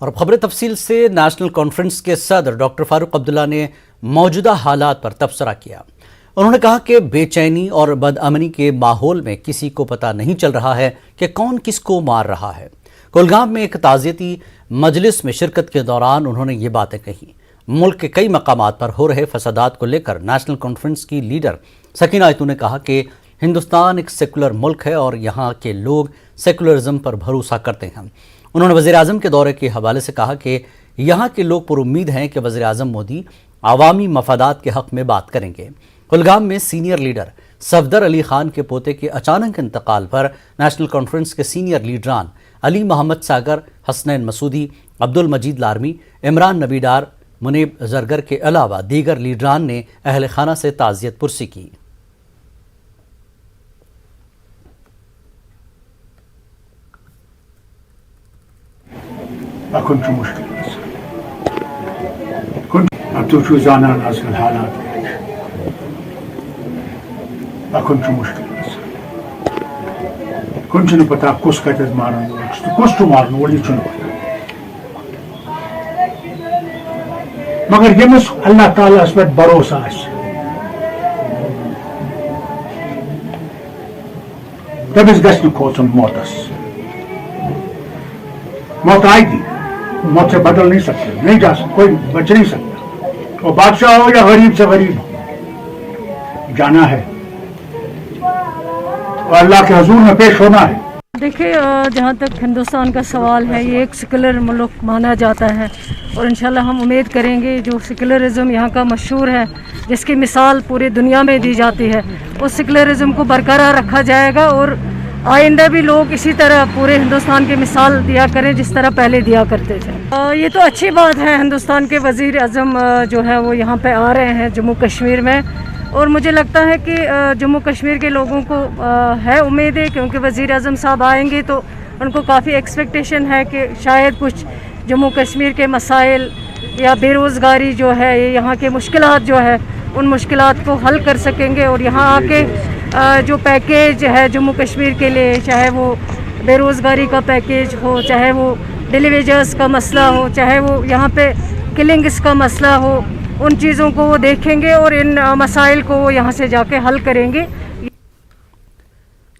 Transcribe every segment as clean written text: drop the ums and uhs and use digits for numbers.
اور خبر تفصیل سے نیشنل کانفرنس کے صدر ڈاکٹر فاروق عبداللہ نے موجودہ حالات پر تبصرہ کیا۔ انہوں نے کہا کہ بے چینی اور بدامنی کے ماحول میں کسی کو پتہ نہیں چل رہا ہے کہ کون کس کو مار رہا ہے۔ کولگام میں ایک تعزیتی مجلس میں شرکت کے دوران انہوں نے یہ باتیں کہیں۔ ملک کے کئی مقامات پر ہو رہے فسادات کو لے کر نیشنل کانفرنس کی لیڈر سکینہ ایتو نے کہا کہ ہندوستان ایک سیکولر ملک ہے اور یہاں کے لوگ سیکولرزم پر بھروسہ کرتے ہیں۔ انہوں نے وزیراعظم کے دورے کے حوالے سے کہا کہ یہاں کے لوگ پر امید ہیں کہ وزیراعظم مودی عوامی مفادات کے حق میں بات کریں گے۔ کولگام میں سینئر لیڈر صفدر علی خان کے پوتے کے اچانک انتقال پر نیشنل کانفرنس کے سینئر لیڈران علی محمد ساگر، حسنین مسعودی، عبد المجید لارمی، عمران نبی ڈار، منیب زرگر کے علاوہ دیگر لیڈران نے اہل خانہ سے تعزیت پرسی کی۔ كنت مشكلة كنت شو زانان از الحالات كنت مشكلة كنت نبتا كوس كتز مارن كوس تو مارن ولي شنو مگر يمس الله تعالى اسبت بروسا تبس گسن كوسن موتس موت آئے گی، موت سے بدل نہیں سکتے، نہیں جا سکتے، کوئی بچ نہیں سکتا، وہ بادشاہ ہو یا غریب سے غریب ہو، جانا ہے اور اللہ کے حضور میں پیش ہونا ہے۔ دیکھیے، جہاں تک ہندوستان کا سوال ہے، یہ ایک سیکولر ملک مانا جاتا ہے اور انشاءاللہ ہم امید کریں گے جو سیکولرزم یہاں کا مشہور ہے، جس کی مثال پوری دنیا میں دی جاتی ہے، اس سیکولرزم کو برقرار رکھا جائے گا اور آئندہ بھی لوگ اسی طرح پورے ہندوستان کی مثال دیا کریں جس طرح پہلے دیا کرتے تھے۔ یہ تو اچھی بات ہے، ہندوستان کے وزیر اعظم جو ہے وہ یہاں پہ آ رہے ہیں جموں کشمیر میں، اور مجھے لگتا ہے کہ جموں کشمیر کے لوگوں کو ہے امید ہے کیونکہ وزیر اعظم صاحب آئیں گے تو ان کو کافی ایکسپیکٹیشن ہے کہ شاید کچھ جموں کشمیر کے مسائل یا بے روزگاری جو ہے، یہاں کے مشکلات جو ہے، ان مشکلات کو حل کر سکیں گے، اور یہاں آ کے جو پیکیج ہے جموں کشمیر کے لیے، چاہے وہ بے روزگاری کا پیکیج ہو، چاہے وہ ڈیلی ویجرز کا مسئلہ ہو، چاہے وہ یہاں پہ کلنگز کا مسئلہ ہو، ان چیزوں کو وہ دیکھیں گے اور ان مسائل کو وہ یہاں سے جا کے حل کریں گے۔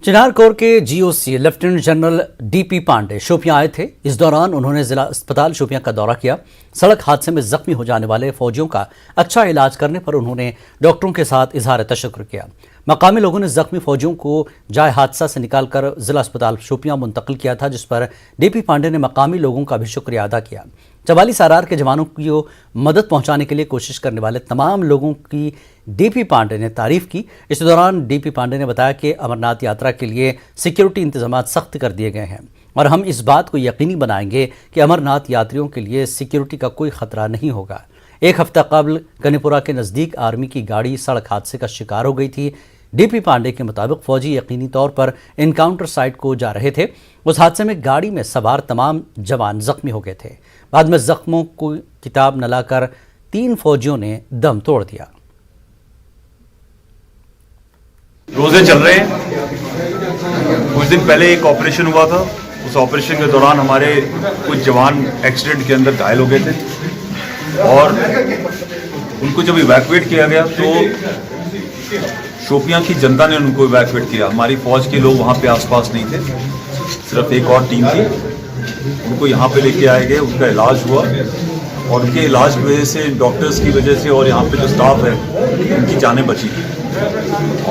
چنار کور کے G O C lieutenant general D P Pande Shopian آئے تھے۔ اس دوران انہوں نے ضلع اسپتال شوپیاں کا دورہ کیا۔ سڑک حادثے میں زخمی ہو جانے والے فوجیوں کا اچھا علاج کرنے پر انہوں نے ڈاکٹروں کے ساتھ اظہار تشکر کیا۔ مقامی لوگوں نے زخمی فوجیوں کو جائے حادثہ سے نکال کر ضلع اسپتال شوپیاں منتقل کیا تھا، جس پر ڈی پی پانڈے نے مقامی لوگوں کا بھی شکریہ ادا کیا۔ 44 آر کے جوانوں کو مدد پہنچانے کے لیے کوشش کرنے والے تمام لوگوں کی ڈی پی پانڈے نے تعریف کی۔ اس دوران ڈی پی پانڈے نے بتایا کہ امرناتھ یاترا کے لیے سیکیورٹی انتظامات سخت کر دیے گئے ہیں اور ہم اس بات کو یقینی بنائیں گے کہ امرناتھ یاتریوں کے لیے سیکیورٹی کا کوئی خطرہ نہیں ہوگا۔ ایک ہفتہ قبل کنی پورہ کے نزدیک آرمی کی گاڑی سڑک حادثے کا شکار ہو گئی تھی۔ ڈی پی پانڈے کے مطابق فوجی یقینی طور پر انکاؤنٹر سائٹ کو جا رہے تھے۔ اس حادثے میں گاڑی میں سوار تمام جوان زخمی ہو گئے تھے۔ بعد میں زخموں کو کتاب نہ لا کر 3 فوجیوں نے دم توڑ دیا۔ روزے چل رہے ہیں۔ کچھ دن پہلے ایک آپریشن ہوا تھا، اس آپریشن کے دوران ہمارے کچھ جوان ایکسیڈنٹ کے اندر گھائل ہو گئے تھے اور ان کو جب ایویکویٹ کیا گیا تو شوپیاں کی جنتا نے ان کو ایویکویٹ کیا۔ ہماری فوج کے لوگ وہاں پہ آس پاس نہیں تھے، صرف ایک اور ٹیم تھی۔ ان کو یہاں پہ لے کے آئے گئے، ان کا علاج ہوا اور ان کے علاج کی وجہ سے، ڈاکٹرز کی وجہ سے اور یہاں پہ جو اسٹاف ہے ان کی جانیں بچی۔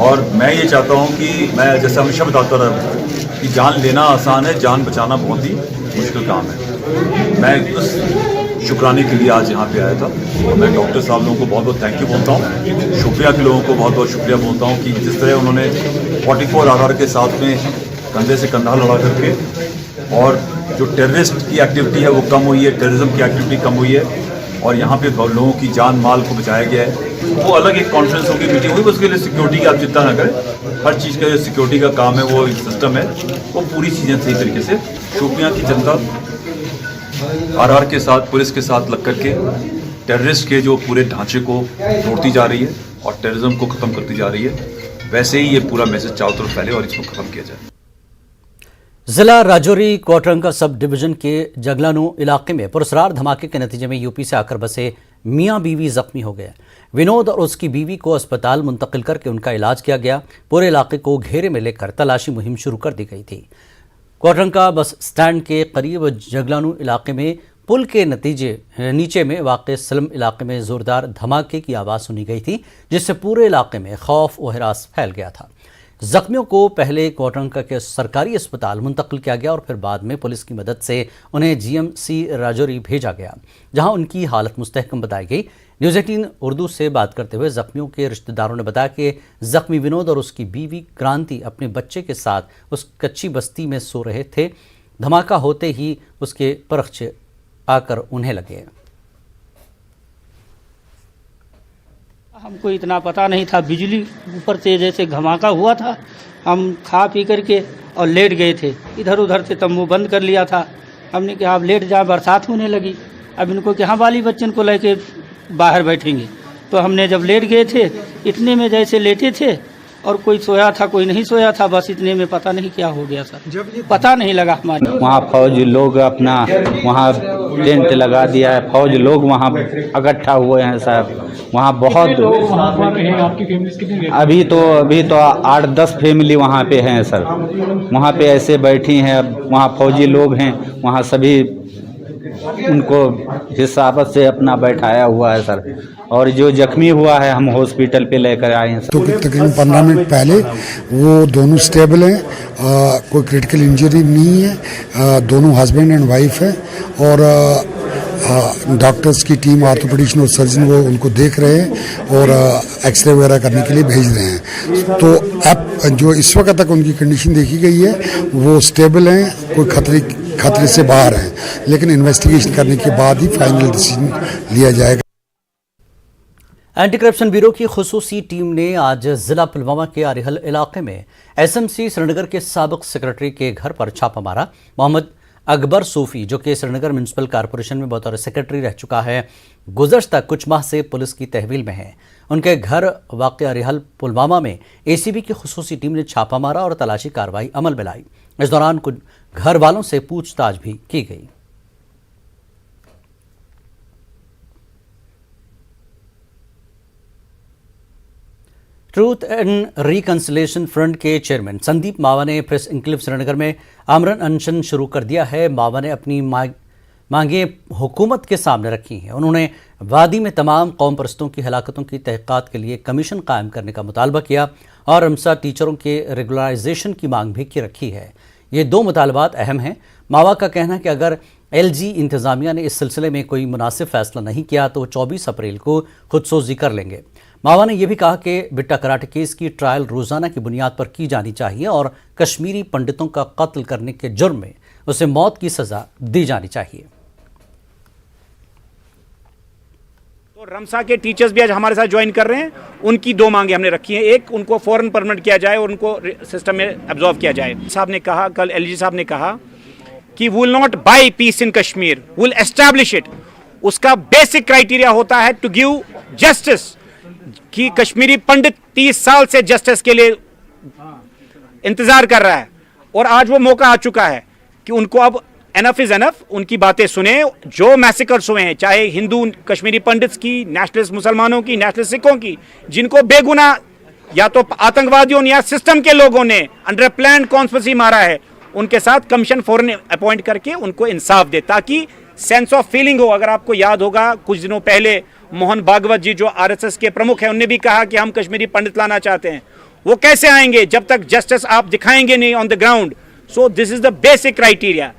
اور میں یہ چاہتا ہوں کہ میں جیسے ہمیشہ بتاتا رہا کہ جان لینا آسان ہے، جان بچانا بہت ہی مشکل کام ہے۔ میں اس شکرانے کے لیے آج یہاں پہ آیا تھا اور میں ڈاکٹر صاحب لوگوں کو بہت بہت تھینک یو بولتا ہوں۔ شوپیاں کے لوگوں کو بہت بہت شکریہ بولتا ہوں کہ جس طرح انہوں نے 44 آر کے ساتھ میں کندھے سے کندھا لڑا کر کے، اور جو ٹیررسٹ کی ایکٹیویٹی ہے وہ کم ہوئی ہے، ٹیررزم کی ایکٹیویٹی کم ہوئی ہے اور یہاں پہ لوگوں کی جان مال کو بچایا گیا ہے۔ وہ الگ ایک کانفرنس ہوگی، میٹنگ ہوگی، اس کے لیے سیکیورٹی کی آپ چنتا نہ کریں۔ ہر چیز کا جو سیکیورٹی کا کام ہے، وہ ایک سسٹم ہے، وہ پوری چیزیں صحیح طریقے سے شوپیاں کی جنتا آر کے ساتھ، پولیس کے ساتھ لگ کر کے ٹیررسٹ کے جو پورے ڈھانچے کو توڑتی جا رہی ہے اور ٹیررزم کو ختم کرتی جا رہی ہے، ویسے ہی یہ پورا میسج چاروں طرف پھیلے اور اس کو ختم کیا جائے۔ जिला राजौरी कोटरंका सब डिवीजन के जगलानू इलाके में पुरस्कार धमाके के नतीजे में यूपी से आकर बसे मियां बीवी जख्मी हो गए। विनोद और उसकी बीवी को अस्पताल मुंतकिल करके उनका इलाज किया गया। पूरे इलाके को घेरे में लेकर तलाशी मुहिम शुरू कर दी गई थी। कोटरंका बस स्टैंड के करीब जगलानू इलाके में पुल के नीचे में वाक़ सलम इलाके में ज़ोरदार धमाके की आवाज़ सुनी गई थी, जिससे पूरे इलाके में खौफ व हिरास फैल गया था। जख्मियों को पहले कोटरंका के सरकारी अस्पताल मुंतकिल किया गया और फिर बाद में पुलिस की मदद से उन्हें जीएमसी राजौरी भेजा गया, जहां उनकी हालत मुस्तहकम बताई गई। न्यूज़ 18 उर्दू से बात करते हुए जख्मियों के रिश्तेदारों ने बताया कि जख्मी विनोद और उसकी बीवी क्रांति अपने बच्चे के साथ उस कच्ची बस्ती में सो रहे थे। धमाका होते ही उसके परखचे आकर उन्हें लगे। हमको इतना पता नहीं था, बिजली ऊपर से जैसे धमाका हुआ था, हम खा पी करके और लेट गए थे। इधर उधर से तम्बू बंद कर लिया था। हमने कहा आप लेट जाए, बरसात होने लगी। अब इनको कि हाँ वाली बच्चन को लेके बाहर बैठेंगे, तो हमने जब लेट गए थे, इतने में जैसे लेटे थे और कोई सोया था कोई नहीं सोया था, बस इतने में पता नहीं क्या हो गया सर, पता नहीं लगा हमारे। वहाँ फौज लोग अपना वहाँ टेंट लगा दिया है, फौज लोग वहाँ इकट्ठा हुए हैं साहब। वहाँ बहुत अभी तो 8-10 फैमिली वहाँ पे हैं सर। वहाँ पे ऐसे बैठी हैं, वहाँ फौजी लोग हैं, वहाँ सभी उनको हिसाबत से अपना बैठाया हुआ है सर। और जो जख्मी हुआ है हम हॉस्पिटल पे लेकर आए हैं। तो तकरीबन 15 मिनट पहले वो दोनों स्टेबल हैं, कोई क्रिटिकल इंजरी नहीं है। दोनों हस्बैंड एंड वाइफ है और डॉक्टर्स की टीम, ऑर्थोपेडिशियन और सर्जन वो उनको देख रहे हैं और एक्सरे वगैरह करने के लिए भेज रहे हैं। तो अब जो इस वक्त तक उनकी कंडीशन देखी गई है वो स्टेबल हैं, कोई खतरे से बाहर हैं, लेकिन इन्वेस्टिगेशन करने के बाद ही फाइनल डिसीजन लिया जाएगा। एंटी करप्शन ब्यूरो की खुसूसी टीम ने आज जिला पुलवामा के आरिहल इलाके में एसएमसी श्रीनगर के साबिक सेक्रेटरी के घर पर छापा मारा। मोहम्मद अकबर सूफी, जो कि श्रीनगर म्यूनसिपल कॉरपोरेशन में बतौर सेक्रेटरी रह चुका है, गुज़श्ता कुछ माह से पुलिस की तहवील में है। उनके घर वाक़ आरिहल पुलवामा में एसीबी की खुसूसी टीम ने छापा मारा और तलाशी कार्रवाई अमल में लाई। इस दौरान कुछ घर वालों से पूछताछ भी की गई। ट्रूथ एंड रिकंसिलिएशन फ्रंट के चेयरमैन संदीप मावा ने प्रेस इंक्लेव श्रीनगर में आमरण अनशन शुरू कर दिया है। मावा ने अपनी मांगें हुकूमत के सामने रखी हैं। उन्होंने वादी में तमाम कौम परस्तों की हलाकतों की तहक़ीक़ात के लिए कमीशन कायम करने का मुतालबा किया और रमसा टीचरों के रेगुलराइजेशन की मांग भी की रखी है। ये दो मुतालबात अहम हैं। मावा का कहना है कि अगर एलजी इंतज़ामिया ने इस सिलसिले में कोई मुनासिब फैसला नहीं किया तो 24 अप्रैल को खुदसोजी कर लेंगे। मावा ने यह भी कहा कि बिट्टा कराटे केस की ट्रायल रोज़ाना की बुनियाद पर की जानी चाहिए और कश्मीरी पंडितों का कत्ल करने के जुर्म में उसे मौत की सज़ा दी जानी चाहिए। तो रमसा के टीचर्स भी आज हमारे साथ ज्वाइन कर रहे हैं। उनकी दो मांगे हमने रखी हैं। एक, उनको फौरन परमानेंट किया जाए और उनको सिस्टम में एब्जॉर्व किया जाए। साहब ने कहा, कल एलजी साहब ने कहा कि will not by peace in Kashmir, will establish it. उसका बेसिक क्राइटेरिया होता है टू गिव जस्टिस, कि कश्मीरी पंडित 30 साल से जस्टिस के लिए इंतजार कर रहा है और आज वो मौका आ चुका है कि उनको अब एनफ इज एनफ। उनकी बातें सुने। जो मैसेकर्स हुए हैं, चाहे हिंदू कश्मीरी पंडित्स की, नेशनलिस्ट मुसलमानों की, नेशनलिस्ट सिखों की, जिनको बेगुनाह या तो आतंकवादियों या सिस्टम के लोगों ने अंडर प्लान कॉन्स्पिरेसी मारा है, उनके साथ कमीशन फौरन अपॉइंट करके उनको इंसाफ दे, ताकि सेंस ऑफ फीलिंग हो। अगर आपको याद होगा, कुछ दिनों पहले मोहन भागवत जी जो आरएसएस के प्रमुख हैं, उन्होंने भी कहा कि हम कश्मीरी पंडित लाना चाहते हैं। वो कैसे आएंगे जब तक जस्टिस आप दिखाएंगे नहीं on the ground. So this is the basic criteria.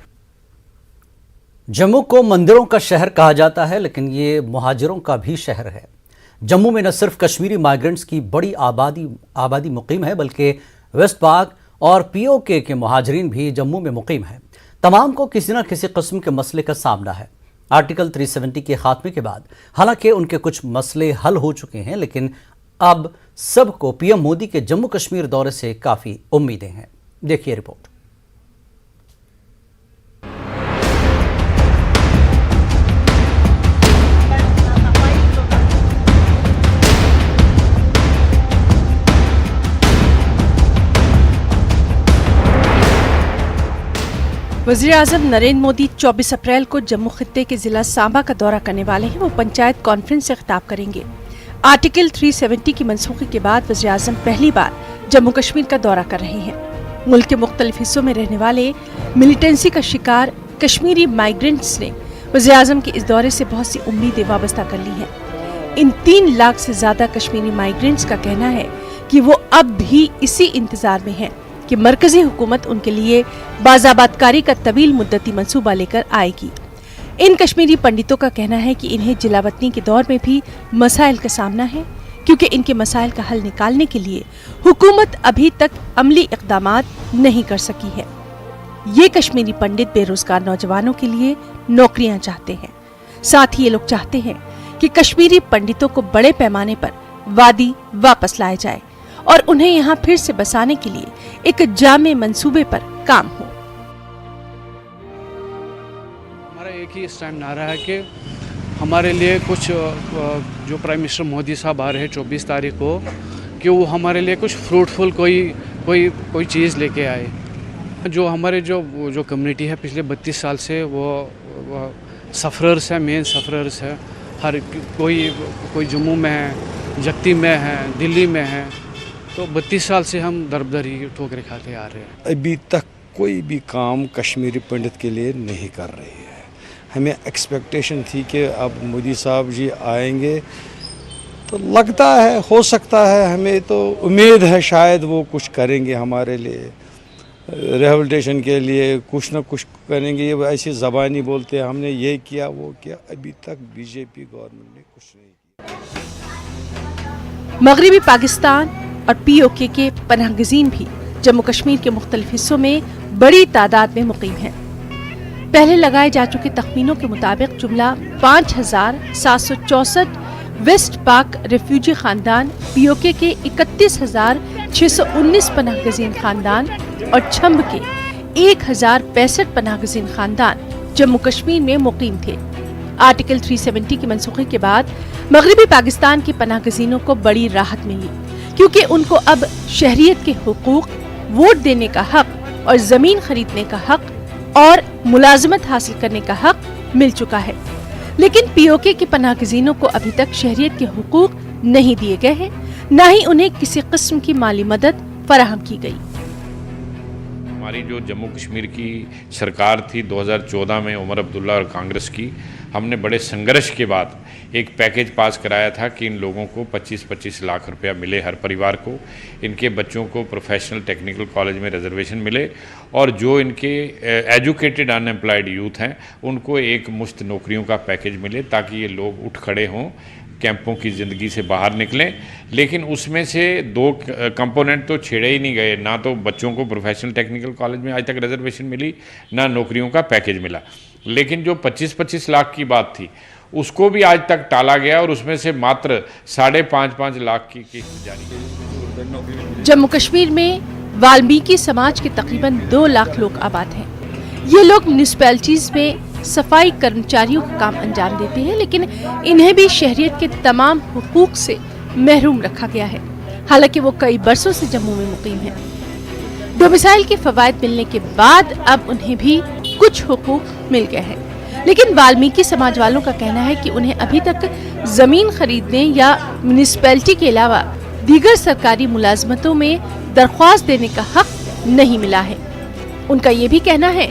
Jammu को मंदिरों का शहर कहा जाता है, लेकिन ये मुहाजिरों का भी शहर है। जम्मू में न सिर्फ कश्मीरी माइग्रेंट्स की बड़ी आबादी मुकीम है, बल्कि वेस्ट पाक और पीओके के मुहाजिरीन भी जम्मू में मुकीम है। तमाम को किसी न किसी किस्म के मसले का सामना है। आर्टिकल 370 के खात्मे के बाद हालांकि उनके कुछ मसले हल हो चुके हैं, लेकिन अब सबको पीएम मोदी के जम्मू कश्मीर दौरे से काफ़ी उम्मीदें हैं। देखिए रिपोर्ट। वज़ीर-ए-आज़म नरेंद्र मोदी 24 अप्रैल को जम्मू खित्ते के जिला सांबा का दौरा करने वाले हैं। वो पंचायत कॉन्फ्रेंस से खिताब करेंगे। आर्टिकल 370 की मनसूखी के बाद वज़ीर-ए-आज़म पहली बार जम्मू कश्मीर का दौरा कर रहे हैं। मुल्क के मुख्तलिफ हिस्सों में रहने वाले मिलिटेंसी का शिकार कश्मीरी माइग्रेंट्स ने वज़ीर-ए-आज़म के इस दौरे से बहुत सी उम्मीदें वाबस्ता कर ली हैं। इन 3 लाख से ज्यादा कश्मीरी माइग्रेंट्स का कहना है कि वो अब भी इसी इंतजार में हैं कि मरकजी हुकूमत उनके लिए बाज़ाबातकारी का तवील मुद्दती मंसूबा लेकर आएगी। इन कश्मीरी पंडितों का कहना है कि इन्हें जिलावतनी के दौर में भी मसाइल का सामना है, क्योंकि इनके मसाइल का हल निकालने के लिए हुकूमत अभी तक अमली इक़दामात नहीं कर सकी है। ये कश्मीरी पंडित बेरोजगार नौजवानों के लिए नौकरियां चाहते हैं। साथ ही ये लोग चाहते हैं कि कश्मीरी पंडितों को बड़े पैमाने पर वादी वापस लाया जाए और उन्हें यहाँ फिर से बसाने के लिए एक जामे मंसूबे पर काम हो। हमारा एक ही इस टाइम नारा है कि हमारे लिए कुछ जो प्राइम मिनिस्टर मोदी साहब आ रहे हैं 24 तारीख को, कि वो हमारे लिए कुछ फ्रूटफुल कोई चीज़ लेके आए। जो हमारे जो कम्युनिटी है पिछले 32 साल से वो सफ़रर्स है, मेन सफ़रर्स है। हर कोई जम्मू में है, जगती में है, दिल्ली में है, तो 32 साल से हम दरबदरी ठोकरें खाते आ रहे हैं। अभी तक कोई भी काम कश्मीरी पंडित के लिए नहीं कर रही है। हमें एक्सपेक्टेशन थी कि अब मोदी साहब जी आएंगे, तो लगता है हो सकता है, हमें तो उम्मीद है शायद वो कुछ करेंगे हमारे लिए, रिहेबिलिटेशन के लिए कुछ न कुछ करेंगे। ये ऐसी ज़बानी बोलते हैं हमने ये किया वो किया, अभी तक बीजेपी गवर्नमेंट ने कुछ नहीं किया। मगरबी पाकिस्तान और POK के पनाहगज़ीन भी जम्मू कश्मीर के मुख्तलिफ हिस्सों में बड़ी तादाद में मुकीम हैं। पहले लगाए जा चुके तखमीनों के मुताबिक जुमला 5764 वेस्ट पाक रेफ्यूजी खानदान, POK के 31,619 पनाहगज़ीन खानदान और छम्ब के 1065 पनाहगज़ीन खानदान जम्मू कश्मीर में मुकीम थे। आर्टिकल 370 की मनसूखी के बाद मगरबी पाकिस्तान के पनाहगज़ीनों को बड़ी राहत मिली, क्योंकि उनको अब शहरियत के हुकूक, वोट देने का हक और जमीन खरीदने का हक और मुलाजमत हासिल करने का हक मिल चुका है। लेकिन POK के पनाहगज़ीनों को अभी तक शहरियत के हुकूक नहीं दिए गए हैं, न ही उन्हें किसी किस्म की माली मदद फराहम की गई। हमारी जो जम्मू कश्मीर की सरकार थी 2014 में उमर अब्दुल्ला और कांग्रेस की, हमने बड़े संघर्ष के बाद एक पैकेज पास कराया था कि इन लोगों को 25-25 लाख रुपया मिले हर परिवार को, इनके बच्चों को प्रोफेशनल टेक्निकल कॉलेज में रिजर्वेशन मिले, और जो इनके एजुकेटेड अनएम्प्लॉयड यूथ हैं उनको एक मुफ्त नौकरियों का पैकेज मिले, ताकि ये लोग उठ खड़े हों, कैंपों की ज़िंदगी से बाहर निकलें। लेकिन उसमें से 2 कंपोनेंट तो छेड़े ही नहीं गए, ना तो बच्चों को प्रोफेशनल टेक्निकल कॉलेज में आज तक रिजर्वेशन मिली, ना नौकरियों का पैकेज मिला। लेकिन जो 25-25 लाख की बात थी उसको भी आज तक टाला गया, और उसमें से मात्र 5.5 लाख की किस्त जारी की। जम्मू कश्मीर में वाल्मीकि समाज के तकरीबन 2 लाख लोग आबाद हैं। ये लोग म्यूनिसिपैलिटीज में सफाई कर्मचारियों का काम अंजाम देते हैं, लेकिन इन्हें भी शहरियत के तमाम हुकूक से महरूम रखा गया है। हालांकि वो कई बरसों से जम्मू में मुकीम हैं। डोमिसाइल के फवायद मिलने के बाद अब उन्हें भी कुछ हुकूक मिल गए हैं, लेकिन वाल्मीकि समाज वालों का कहना है कि उन्हें अभी तक जमीन खरीदने या म्यूनिसिपैलिटी के अलावा दीगर सरकारी मुलाजमतों में दरख्वास्त देने का हक नहीं मिला है। उनका ये भी कहना है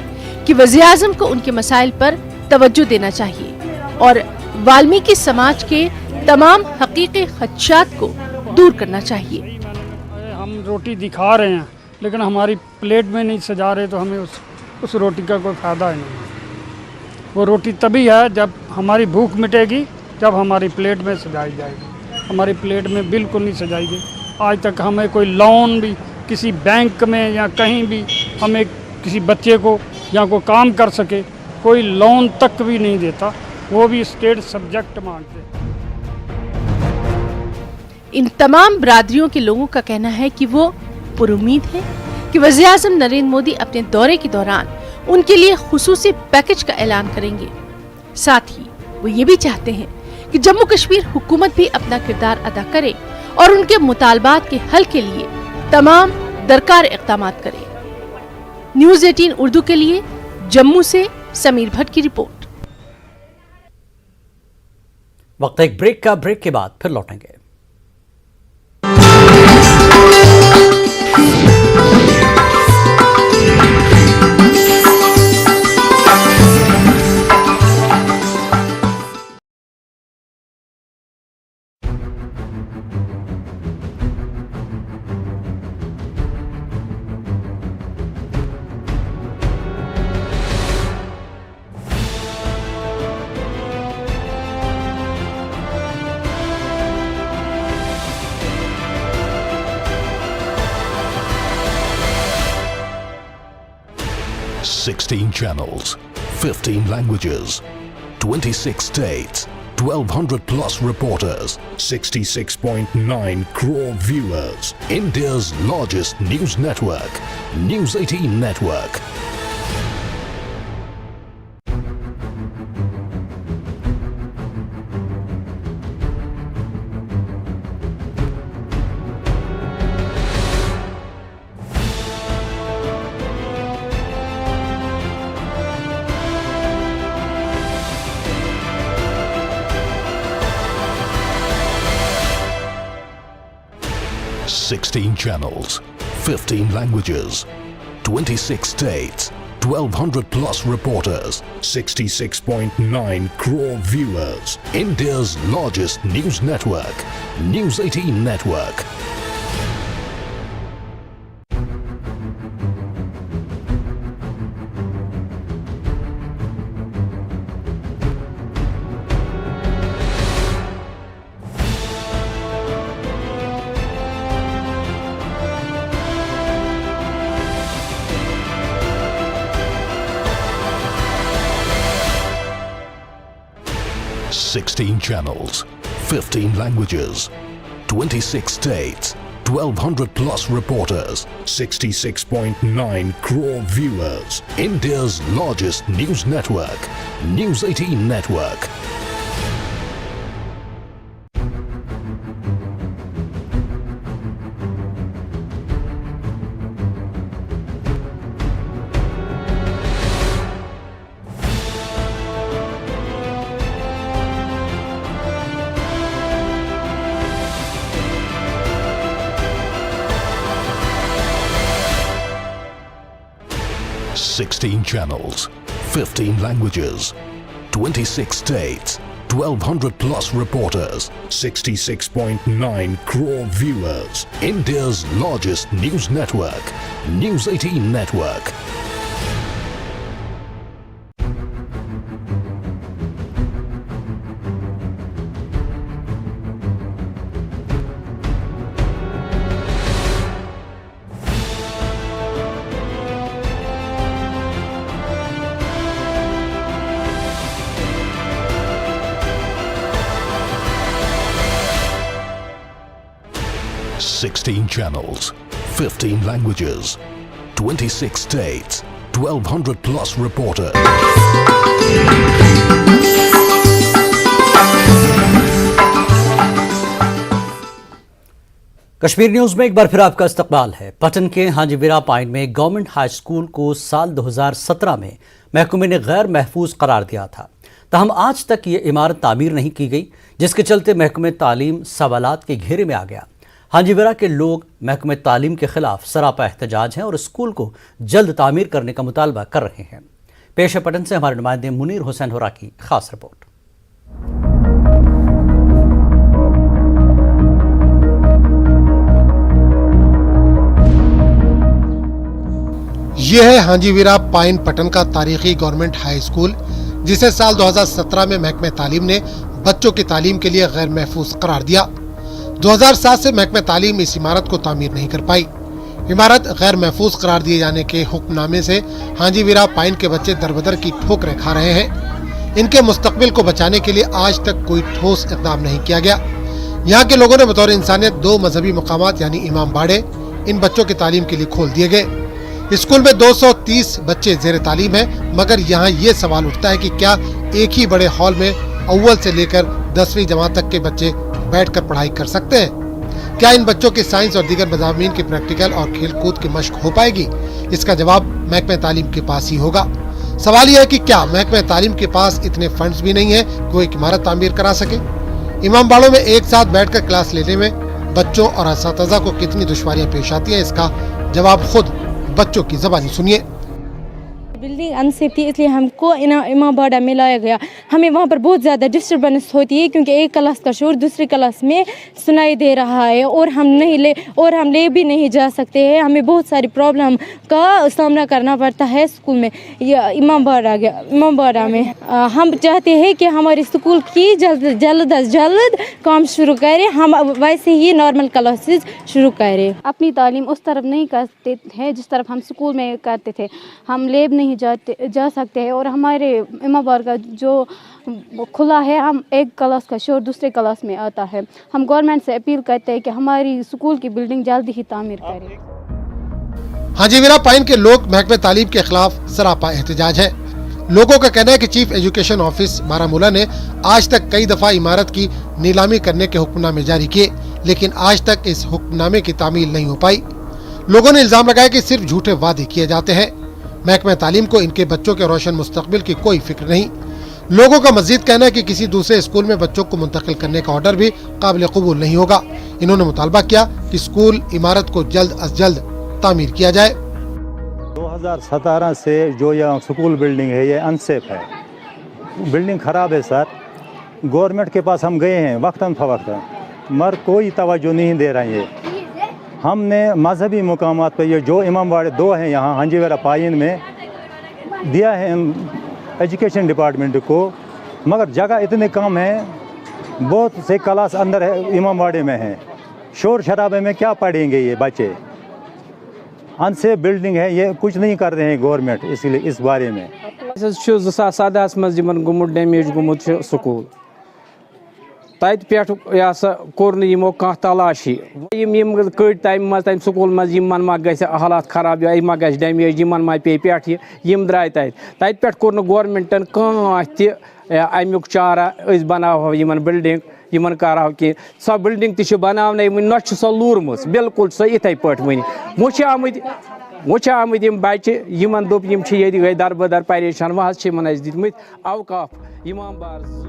कि वज़ीर-ए-आज़म को उनके मसाइल पर तवज्जो देना चाहिए और वाल्मीकि समाज के तमाम हकीकी खदशात को दूर करना चाहिए। हम रोटी दिखा रहे हैं लेकिन हमारी प्लेट में नहीं सजा रहे, तो हमें उस रोटी का कोई फ़ायदा नहीं। वो रोटी तभी है जब हमारी भूख मिटेगी, जब हमारी प्लेट में सजाई जाएगी। हमारी प्लेट में बिल्कुल नहीं सजाई गई। आज तक हमें कोई लोन भी किसी बैंक में या कहीं भी, हमें किसी बच्चे को या कोई काम कर सके, कोई लोन तक भी नहीं देता, वो भी स्टेट सब्जेक्ट मांगते। इन तमाम बरादरियों के लोगों का कहना है कि वो पुरुमीद है कि वज़ीर-ए-आज़म नरेंद्र मोदी अपने दौरे के दौरान उनके लिए खुसूसी पैकेज का ऐलान करेंगे। साथ ही वो ये भी चाहते हैं कि जम्मू कश्मीर हुकूमत भी अपना किरदार अदा करे और उनके मुतालबात के हल के लिए तमाम दरकार इक़दामात करे। न्यूज़ 18 उर्दू के लिए जम्मू से समीर भट्ट की रिपोर्ट। वक्त एक ब्रेक का, ब्रेक के बाद फिर लौटेंगे। Sixteen channels, 15 languages, 26 states, 1,200 plus reporters, 66.9 crore viewers. India's largest news network, News 18 Network. Sixteen channels, 15 languages, 26 states, 1,200 plus reporters, 66.9 crore viewers. India's largest news network, News 18 Network. Sixteen channels, 15 languages, 26 states, 1,200 plus reporters, 66.9 crore viewers. India's largest news network, News 18 Network. Sixteen channels, 15 languages, 26 states, 1,200 plus reporters, 66.9 crore viewers. India's largest news network, News 18 Network. Sixteen channels, 15 languages, 26 states, 1,200 plus reporters. Kashmir news में एक बार फिर आपका इस्तकबाल है। पटन के हाजीवीरा point में government high school को साल 2017 में महकमे ने गैर महफूज करार दिया था, ताहम आज तक ये इमारत तामीर नहीं की गई, जिसके चलते महकमे तालीम सवालात के घेरे में आ गया। हाजीवीरा के लोग महकमे तालीम के खिलाफ सरापा एहतजाज हैं और स्कूल को जल्द तामीर करने का मुतालबा कर रहे हैं। पेश है पटन से हमारे नुमाइंदे मुनीर हुसैन होरा की खास रिपोर्ट। यह है हाजीवीरा पाइन पटन का तारीखी गवर्नमेंट हाई स्कूल, जिसे साल 2017 में महकमे तालीम ने बच्चों की तालीम के लिए गैर महफूज करार दिया। 2007 से महकमे तालीम इस इमारत को तामीर नहीं कर पाई। इमारत गैर महफूज करार दिए जाने के हुक्मनामे से हाजीवीरा पाइन के बच्चे दरबदर की ठोकरें खा रहे हैं। इनके मुस्तकबिल को बचाने के लिए आज तक कोई ठोस इक़दाम नहीं किया गया। यहाँ के लोगों ने बतौर इंसानियत 2 मजहबी मकामात यानी इमाम बाड़े इन बच्चों की तालीम के लिए खोल दिए गए। स्कूल में 230 बच्चे जेर तालीम हैं, मगर यहाँ ये सवाल उठता है कि क्या एक ही बड़े हॉल में अव्वल से लेकर 10वीं जमात तक के बच्चे बैठकर पढ़ाई कर सकते हैं? क्या इन बच्चों के साइंस और दीगर मज़ामीन की प्रैक्टिकल और खेल कूद की मशक हो पाएगी? इसका जवाब महकमे तालीम के पास ही होगा। सवाल यह है कि क्या महकमे तालीम के पास इतने फंड्स भी नहीं है कि वो एक इमारत तामीर करा सके। इमामबाड़ों में एक साथ बैठकर क्लास लेने में बच्चों और असातिज़ा को कितनी दुश्वारियां पेश आती हैं, इसका जवाब खुद बच्चों की ज़बानी सुनिए। बिल्डिंग अनसेफ थी, इसलिए हमको इमामबाड़ा में लाया गया। हमें वहाँ पर बहुत ज़्यादा डिस्टर्बेंस होती है, क्योंकि एक क्लास का शोर दूसरी क्लास में सुनाई दे रहा है और हम ले भी नहीं जा सकते हैं। हमें बहुत सारी प्रॉब्लम का सामना करना पड़ता है स्कूल में, इमामबाड़ा में। हम चाहते हैं कि हमारे स्कूल की जल्द अज जल्द काम शुरू करें, हम वैसे ही नॉर्मल क्लासेस शुरू करें। अपनी तालीम उस तरफ नहीं करते हैं जिस तरफ हम स्कूल में करते थे। हम लेब नहीं जा सकते हैं और हमारे इमामबाड़ा का जो खुला है, हम एक क्लास का शोर दूसरे क्लास में आता है। हम गवर्नमेंट से अपील करते हैं कि हमारी स्कूल की बिल्डिंग जल्दी ही तामीर करें। हाजीवीरा पाइन के लोग महकमे तालीम के खिलाफ सरापा एहतजाज है। लोगों का कहना है कि चीफ एजुकेशन ऑफिस बारामूला ने आज तक कई दफा इमारत की नीलामी करने के हुक्मनामे जारी किए, लेकिन आज तक इस हुक्मनामे की तामील नहीं हो पाई। लोगों ने इल्जाम लगाया कि सिर्फ झूठे वादे किए जाते हैं। महकमे तालीम को इनके बच्चों के रोशन मुस्तकबिल की कोई फिक्र नहीं। लोगों का मजीद कहना है कि किसी दूसरे स्कूल में बच्चों को मुंतकिल करने का ऑर्डर भी काबिल कबूल नहीं होगा। इन्होंने मुतालबा किया कि स्कूल इमारत को जल्द अज जल्द तामीर किया जाए। 2017 से जो यह स्कूल बिल्डिंग है ये अनसेफ है, बिल्डिंग ख़राब है सर। गवर्नमेंट के पास हम गए हैं वक्तन फ़वक्तन, मगर कोई तवज्जो नहीं दे रही है। हमने मजहबी मुकामात पर ये जो इमामबाड़े 2 हैं यहाँ हाजीवीरा पाइन में दिया है एजुकेशन डिपार्टमेंट को, मगर जगह इतने कम है, बहुत से क्लास अंदर है इमामबाड़े में हैं। शोर शराबे में क्या पढ़ेंगे ये बच्चे। अनसेफ बिल्डिंग है, ये कुछ नहीं कर रहे हैं गवर्नमेंट इसलिए इस बारे में। 2017 मज गुमुत डैमेज गुमुत स्कूल तत पे कोर यमो कह तलाशी कड़ तम तम स्कूल मज मा गस हालात खराब या मा गस डैमेज मा पे पे द्राय तत पे कोर गवर्नमेंटन अमुक चारा बनाव बिल्डिंग यमन कराव कि सो बिल्डिंग ती बनाने न सो लूरम बिल्कुल सो इथे पे वन वो आमद बच्चे यमन दोप ये गई दरबदर परेशान वह दितमत अवकाफ इमामबाड़ा।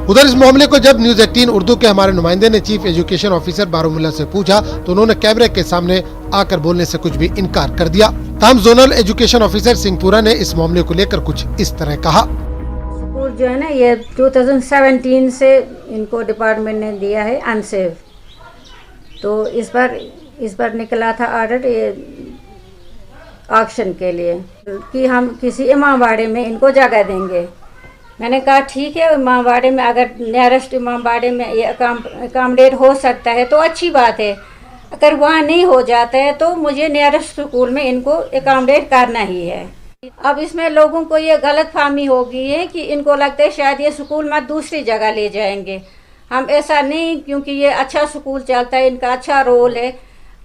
उधर इस मामले को जब न्यूज़ 18 उर्दू के हमारे नुमाइंदे ने चीफ एजुकेशन ऑफिसर बारामूला से पूछा तो उन्होंने कैमरे के सामने आकर बोलने से कुछ भी इनकार कर दिया। ताम जोनल एजुकेशन ऑफिसर सिंहपुरा ने इस मामले को लेकर कुछ इस तरह कहा। स्कूल जो है ना ये 2017 से इनको डिपार्टमेंट ने दिया है अनसेफ, तो इस बार निकला था ऑर्डर ये ऑक्शन के लिए कि हम किसी इमामबाड़े में इनको जगह देंगे। मैंने कहा ठीक है, इमामबाड़े में अगर नियरेस्ट इमामबाड़े में ये अकामडेट हो सकता है तो अच्छी बात है। अगर वहाँ नहीं हो जाता है तो मुझे नियरेस्ट स्कूल में इनको अकामडेट करना ही है। अब इसमें लोगों को ये गलत फहमी हो गई है कि इनको लगता है शायद ये स्कूल में दूसरी जगह ले जाएंगे। हम ऐसा नहीं, क्योंकि ये अच्छा स्कूल चलता है, इनका अच्छा रोल है।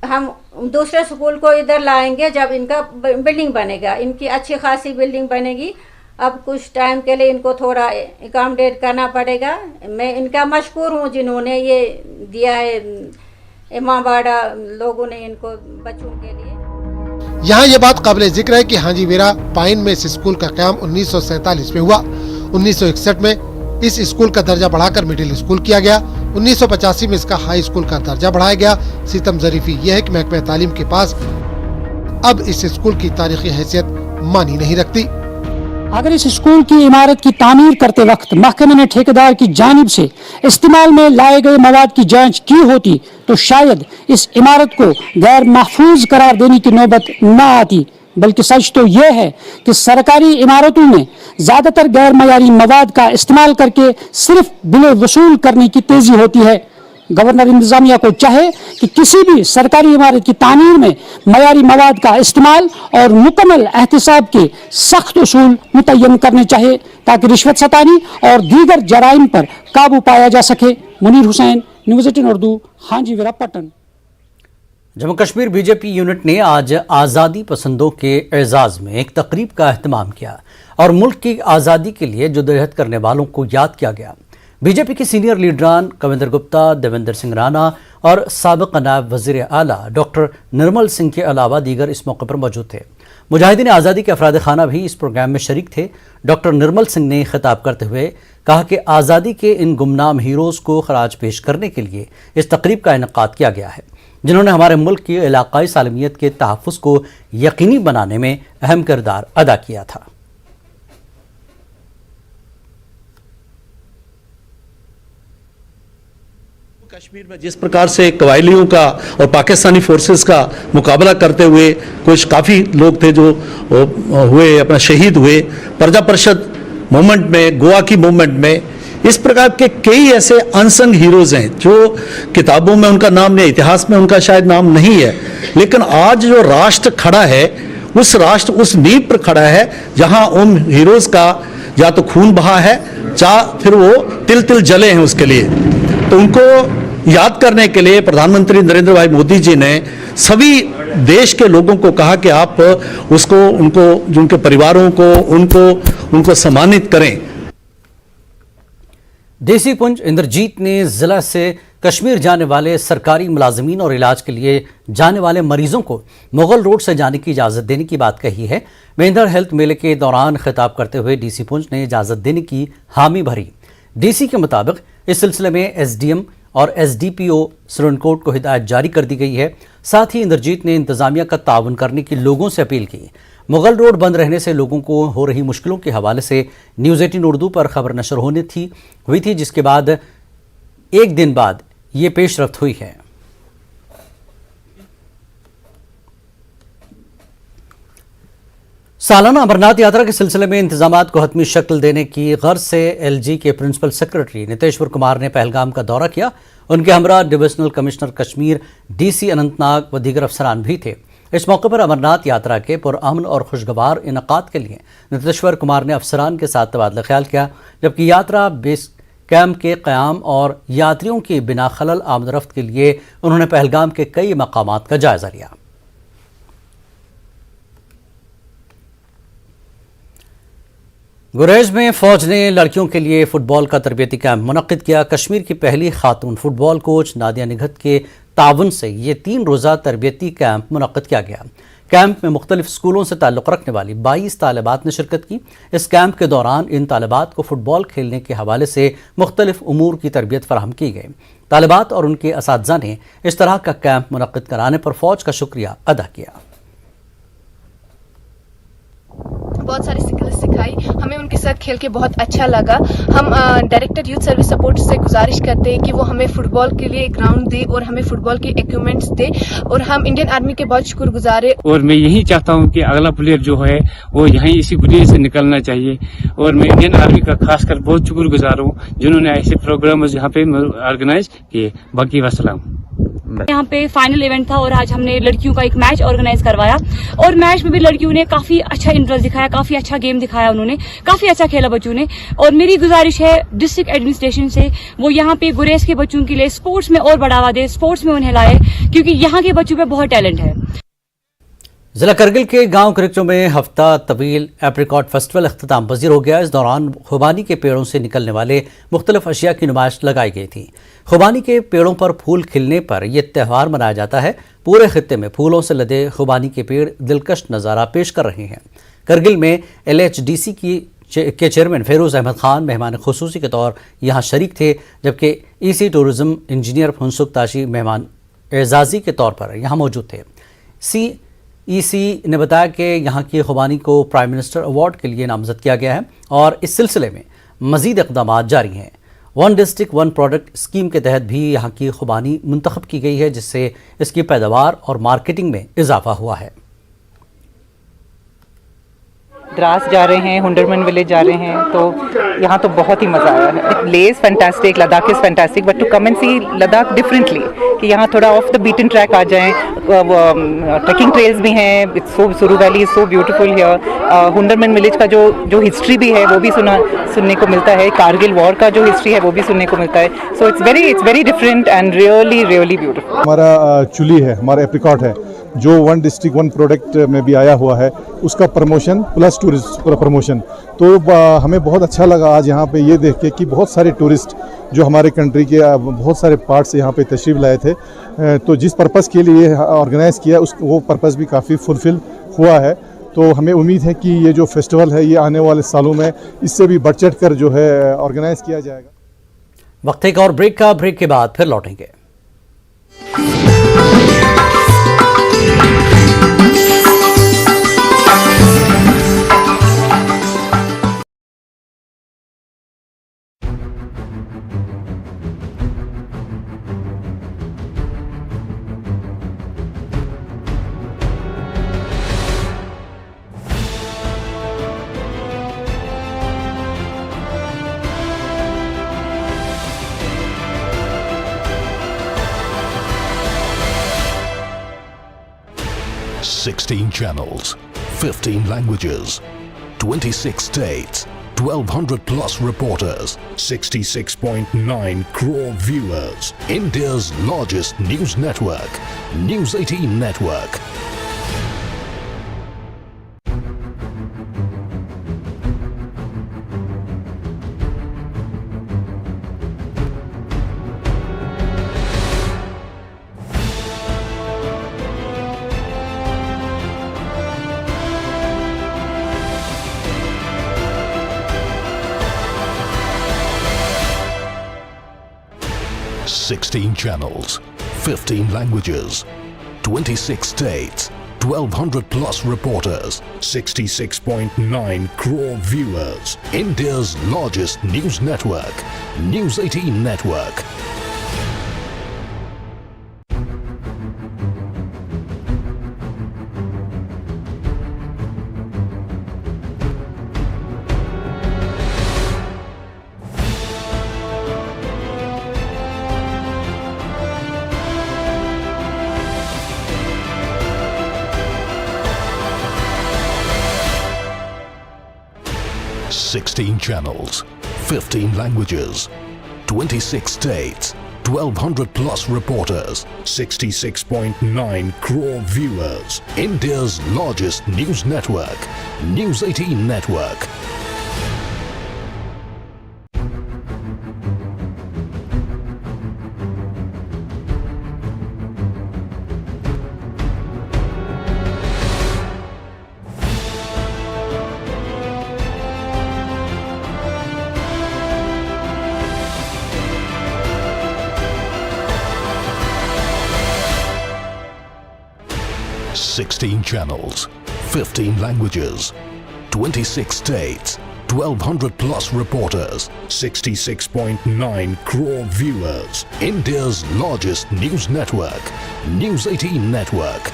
हम दूसरे स्कूल को इधर लाएंगे जब इनका बिल्डिंग बनेगा, इनकी अच्छी खासी बिल्डिंग बनेगी। अब कुछ टाइम के लिए इनको थोड़ा अकामडेट करना पड़ेगा। मैं इनका मशकूर हूँ जिन्होंने ये दिया है, इमामबाड़ा लोगों ने इनको बच्चों के लिए। यहाँ ये बात काबिल जिक्र है कि हाजीवीरा पाइन में इस स्कूल का क़याम 1947 में हुआ। 1961 में इस स्कूल का दर्जा बढ़ाकर मिडिल स्कूल किया गया। 1985 में इसका हाई स्कूल का दर्जा बढ़ाया गया। सितम ज़रीफ़ी यह है कि महकमे तालीम के पास अब इस स्कूल की तारीखी हैसियत मानी नहीं रखती। अगर इस स्कूल की इमारत की तामीर करते वक्त महकमे ने ठेकेदार की जानिब से इस्तेमाल में लाए गए मवाद की जांच की होती तो शायद इस इमारत को गैर महफूज करार देने की नौबत न आती। बल्कि सच तो यह है कि सरकारी इमारतों में ज़्यादातर गैर मयारी मवाद का इस्तेमाल करके सिर्फ बिल वसूल करने की तेज़ी होती है। गवर्नर इंतजामिया को चाहे कि किसी भी सरकारी इमारत की तामीर में मयारी मवाद का इस्तेमाल और मुकम्मल एहतिसाब के सख्त उसूल मुतय्यन करने चाहिए ताकि रिश्वत सतानी और दीगर जराइम पर काबू पाया जा सके। Munir Hussain, news 18 Urdu, Hajivera Pattan. Jammu Kashmir BJP unit ने आज आज़ादी पसंदों के एजाज़ में एक तकरीब का अहतमाम किया और मुल्क की आज़ादी के लिए जद्दोजहद करने वालों को याद किया गया। बीजेपी के सीनियर लीडरान कविंदर गुप्ता, देवेंद्र सिंह राणा और साबिक नायब वज़ीर आला डॉक्टर निर्मल सिंह के अलावा दीगर इस मौके पर मौजूद थे। मुजाहिदीन आज़ादी के अफराद खाना भी इस प्रोग्राम में शरीक थे। डॉक्टर निर्मल सिंह ने खिताब करते हुए कहा कि आज़ादी के इन गुमनाम हीरोज़ को खराज पेश करने के लिए इस तकरीब का इनेकाद किया गया है, जिन्होंने हमारे मुल्क की इलाकाई सालमियत के तहफ़्फ़ुज़ को यकीनी बनाने में अहम किरदार अदा किया था। कश्मीर में जिस प्रकार से कबायलियों का और पाकिस्तानी फोर्सेस का मुकाबला करते हुए कुछ काफ़ी लोग थे जो हुए अपना शहीद हुए, प्रजा परिषद मूवमेंट में, गोवा की मूवमेंट में, इस प्रकार के कई ऐसे अनसंग हीरोज़ हैं जो किताबों में उनका नाम नहीं, इतिहास में उनका शायद नाम नहीं है, लेकिन आज जो राष्ट्र खड़ा है उस राष्ट्र उस नींव पर खड़ा है जहां उन हीरोज़ का या तो खून बहा है या फिर वो तिल तिल जले हैं उसके लिए। तो उनको याद करने के लिए प्रधानमंत्री नरेंद्र भाई मोदी जी ने सभी देश के लोगों को कहा कि आप उसको उनको उनके परिवारों को उनको सम्मानित करें। देसी पुंज इंद्रजीत ने जिला से कश्मीर जाने वाले सरकारी मुलाजमीन और इलाज के लिए जाने वाले मरीजों को मुगल रोड से जाने की इजाज़त देने की बात कही है। मेंढर हेल्थ मेले के दौरान खिताब करते हुए डीसी पुंज ने इजाज़त देने की हामी भरी। डीसी के मुताबिक इस सिलसिले में एसडीएम और एसडीपीओ सिरनकोट को हिदायत जारी कर दी गई है। साथ ही इंद्रजीत ने इंतजामिया का ताउन करने की लोगों से अपील की। मुगल रोड बंद रहने से लोगों को हो रही मुश्किलों के हवाले से न्यूज़ 18 उर्दू पर खबर नशर हुई थी, जिसके बाद एक दिन बाद ये पेशरफ्त हुई है। सालाना अमरनाथ यात्रा के सिलसिले में इंतजामात को हतमी शक्ल देने की गर्ज से एलजी के प्रिंसिपल सेक्रेटरी नितेश्वर कुमार ने पहलगाम का दौरा किया। उनके हमरा divisional commissioner Kashmir DC Anantnag व दीगर अफसरान भी थे। इस मौके पर अमरनाथ यात्रा के पुरअमन और खुशगवार इनकाद के लिए नितेश्वर कुमार ने अफसरान के साथ तबादला ख्याल किया, जबकि यात्रा बेस कैंप के क़याम और यात्रियों की बिना खलल आमदरफ्त के लिए उन्होंने पहलगाम के कई मकामात का जायजा लिया। गुरेज में फौज ने लड़कियों के लिए फुटबॉल का तरबियती कैंप मुनक्किद किया। कश्मीर की पहली खातून फुटबॉल कोच नादिया निघत के ताउन से ये 3 रोज़ा तरबियती कैंप मुनक्किद किया गया। कैंप में मुख्तलिफ स्कूलों से ताल्लुक़ रखने वाली 22 तालिबात ने शिरकत की। इस कैंप के दौरान इन तालिबात को फुटबॉल खेलने के हवाले से मुख्तलिफ उमूर की तरबियत फराहम की गई। तालिबात और उनके असातिज़ा ने इस तरह का कैंप मुनक्किद कराने पर फ़ौज का शुक्रिया अदा किया। बहुत सारे स्किल्स सिखाई, हमें उनके साथ खेल के बहुत अच्छा लगा। हम डायरेक्टर यूथ सर्विस सपोर्ट से गुजारिश करते हैं कि वो हमें फुटबॉल के लिए एक ग्राउंड दे और हमें फुटबॉल के इक्विपमेंट्स दे, और हम इंडियन आर्मी के बहुत शुक्रगुजार है। और मैं यही चाहता हूँ कि अगला प्लेयर जो है वो यहीं इसी गुरिया से निकलना चाहिए, और मैं इंडियन आर्मी का खासकर बहुत शुक्रगुजार हूँ जिन्होंने ऐसे प्रोग्राम यहाँ पे ऑर्गेनाइज किए। बाकी वसलाम। यहाँ पे फाइनल इवेंट था और आज हमने लड़कियों का एक मैच ऑर्गेनाइज करवाया, और मैच में भी लड़कियों ने काफी अच्छा इंटरेस्ट दिखाया, काफी अच्छा गेम दिखाया, उन्होंने काफी अच्छा खेला बच्चों ने। और मेरी गुजारिश है डिस्ट्रिक्ट एडमिनिस्ट्रेशन से वो यहाँ पे गुरेज के बच्चों के लिए स्पोर्ट्स में और बढ़ावा दे, स्पोर्ट्स में उन्हें लाए, क्योंकि यहाँ के बच्चों में बहुत टैलेंट है। जिला करगिल के गांव क्रिक्चो में हफ्ता तवील एप्रिकॉट फेस्टिवल अख्तिताम पजीर हो गया। इस दौरान खुबानी के पेड़ों से निकलने वाले मुख्तलिफ अशिया की नुमाइश लगाई गई थी। खुबानी के पेड़ों पर फूल खिलने पर यह त्यौहार मनाया जाता है। पूरे खित्ते में फूलों से लदे खुबानी के पेड़ दिलकश नज़ारा पेश कर रहे हैं। करगिल में LHDC के चेयरमैन फेरोज़ अहमद खान मेहमान खुसूसी के तौर यहाँ शरीक थे, जबकि EC tourism engineer Phunsukh Tashi मेहमान एजाज़ी के तौर पर यहाँ मौजूद थे। EC ने बताया कि यहाँ की खुबानी को प्राइम मिनिस्टर अवार्ड के लिए नामजद किया गया है और इस सिलसिले में मज़ीद इक़दाम जारी हैं। 1 डिस्ट्रिक्ट 1 प्रोडक्ट स्कीम के तहत भी यहाँ की खुबानी मुंतखब की गई है, जिससे इसकी पैदावार और मार्केटिंग में इजाफा हुआ है। द्रास जा रहे हैं, हुंडरमन विलेज जा रहे हैं, तो यहाँ तो बहुत ही मज़ा आया है। Leh is fantastic, Ladakh is fantastic, but to come and see Ladakh differently, कि यहाँ थोड़ा ऑफ द बीटन ट्रैक आ जाएं। ट्रैकिंग ट्रेल्स भी हैं, it's so Suru valley is so beautiful here. Hundarman village का जो हिस्ट्री भी है वो भी सुनने को मिलता है। कारगिल वॉर का जो हिस्ट्री है वो भी सुनने को मिलता है। So it's very different and really beautiful. हमारा चुली है, हमारा एप्रिकॉट है, जो वन डिस्ट्रिक्ट वन प्रोडक्ट में भी आया हुआ है उसका प्रमोशन प्लस टूरिस्ट प्रमोशन। तो हमें बहुत अच्छा लगा आज यहाँ पे ये देख के कि बहुत सारे टूरिस्ट जो हमारे कंट्री के बहुत सारे पार्ट से यहाँ पे तशरीफ़ लाए थे, तो जिस पर्पज़ के लिए ऑर्गेनाइज़ किया वो पर्पज़ भी काफ़ी फुलफ़िल हुआ है। तो हमें उम्मीद है कि ये जो फेस्टिवल है ये आने वाले सालों में इससे भी बढ़ चढ़ कर जो है ऑर्गेनाइज़ किया जाएगा। वक्त एक और ब्रेक का, ब्रेक के बाद फिर लौटेंगे। Sixteen channels, 15 languages, 26 states, 1,200 plus reporters, 66.9 crore viewers. India's largest news network, News 18 Network. Sixteen channels, 15 languages, 26 states, 1,200 plus reporters, 66.9 crore viewers. India's largest news network, News 18 Network. Sixteen channels, 15 languages, 26 states, 1,200 plus reporters, 66.9 crore viewers. India's largest news network, News 18 Network. Sixteen channels, 15 languages, 26 states, 1,200 plus reporters, 66.9 crore viewers. India's largest news network, News 18 Network.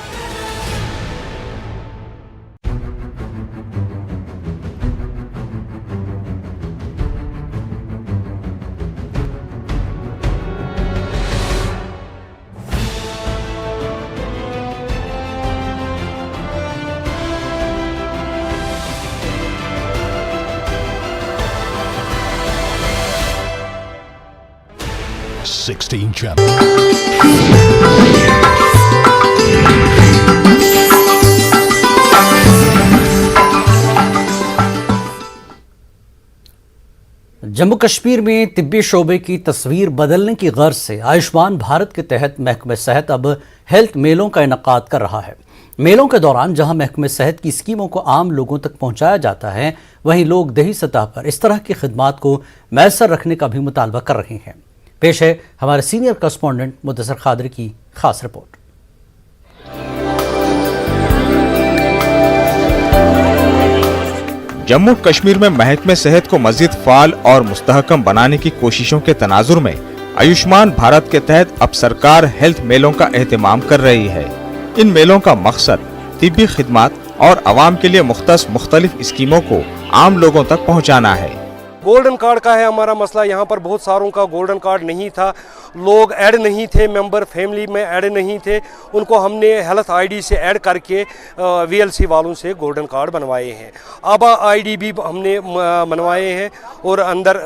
Sixteen channels. Jammu Kashmir में तिब्बी शोबे की तस्वीर बदलने की गर्ज से आयुष्मान भारत के तहत महकमे सेहत अब हेल्थ मेलों का इनकाद कर रहा है। मेलों के दौरान जहां महकमे सेहत की स्कीमों को आम लोगों तक पहुंचाया जाता है, वहीं लोग दही सतह पर इस तरह की खिदमात को मैसर रखने का भी मुतालबा कर रहे हैं। पेश है हमारे सीनियर करस्पॉन्डेंट मुद्दसर खादरी की खास रिपोर्ट। जम्मू कश्मीर में महकमे सेहत को मजीद फाल और मुस्तहकम बनाने की कोशिशों के तनाजुर में आयुष्मान भारत के तहत अब सरकार हेल्थ मेलों का एहतमाम कर रही है। इन मेलों का मकसद तिब्बी खिदमात और आवाम के लिए मुख्तलिफ स्कीमों को आम लोगों तक पहुँचाना है। गोल्डन कार्ड का है हमारा मसला। यहाँ पर बहुत सारों का गोल्डन कार्ड नहीं था, लोग ऐड नहीं थे, मेंबर फैमिली में ऐड नहीं थे, उनको हमने हेल्थ आईडी से ऐड करके वीएलसी वालों से गोल्डन कार्ड बनवाए हैं। आबा आईडी भी हमने बनवाए हैं और अंदर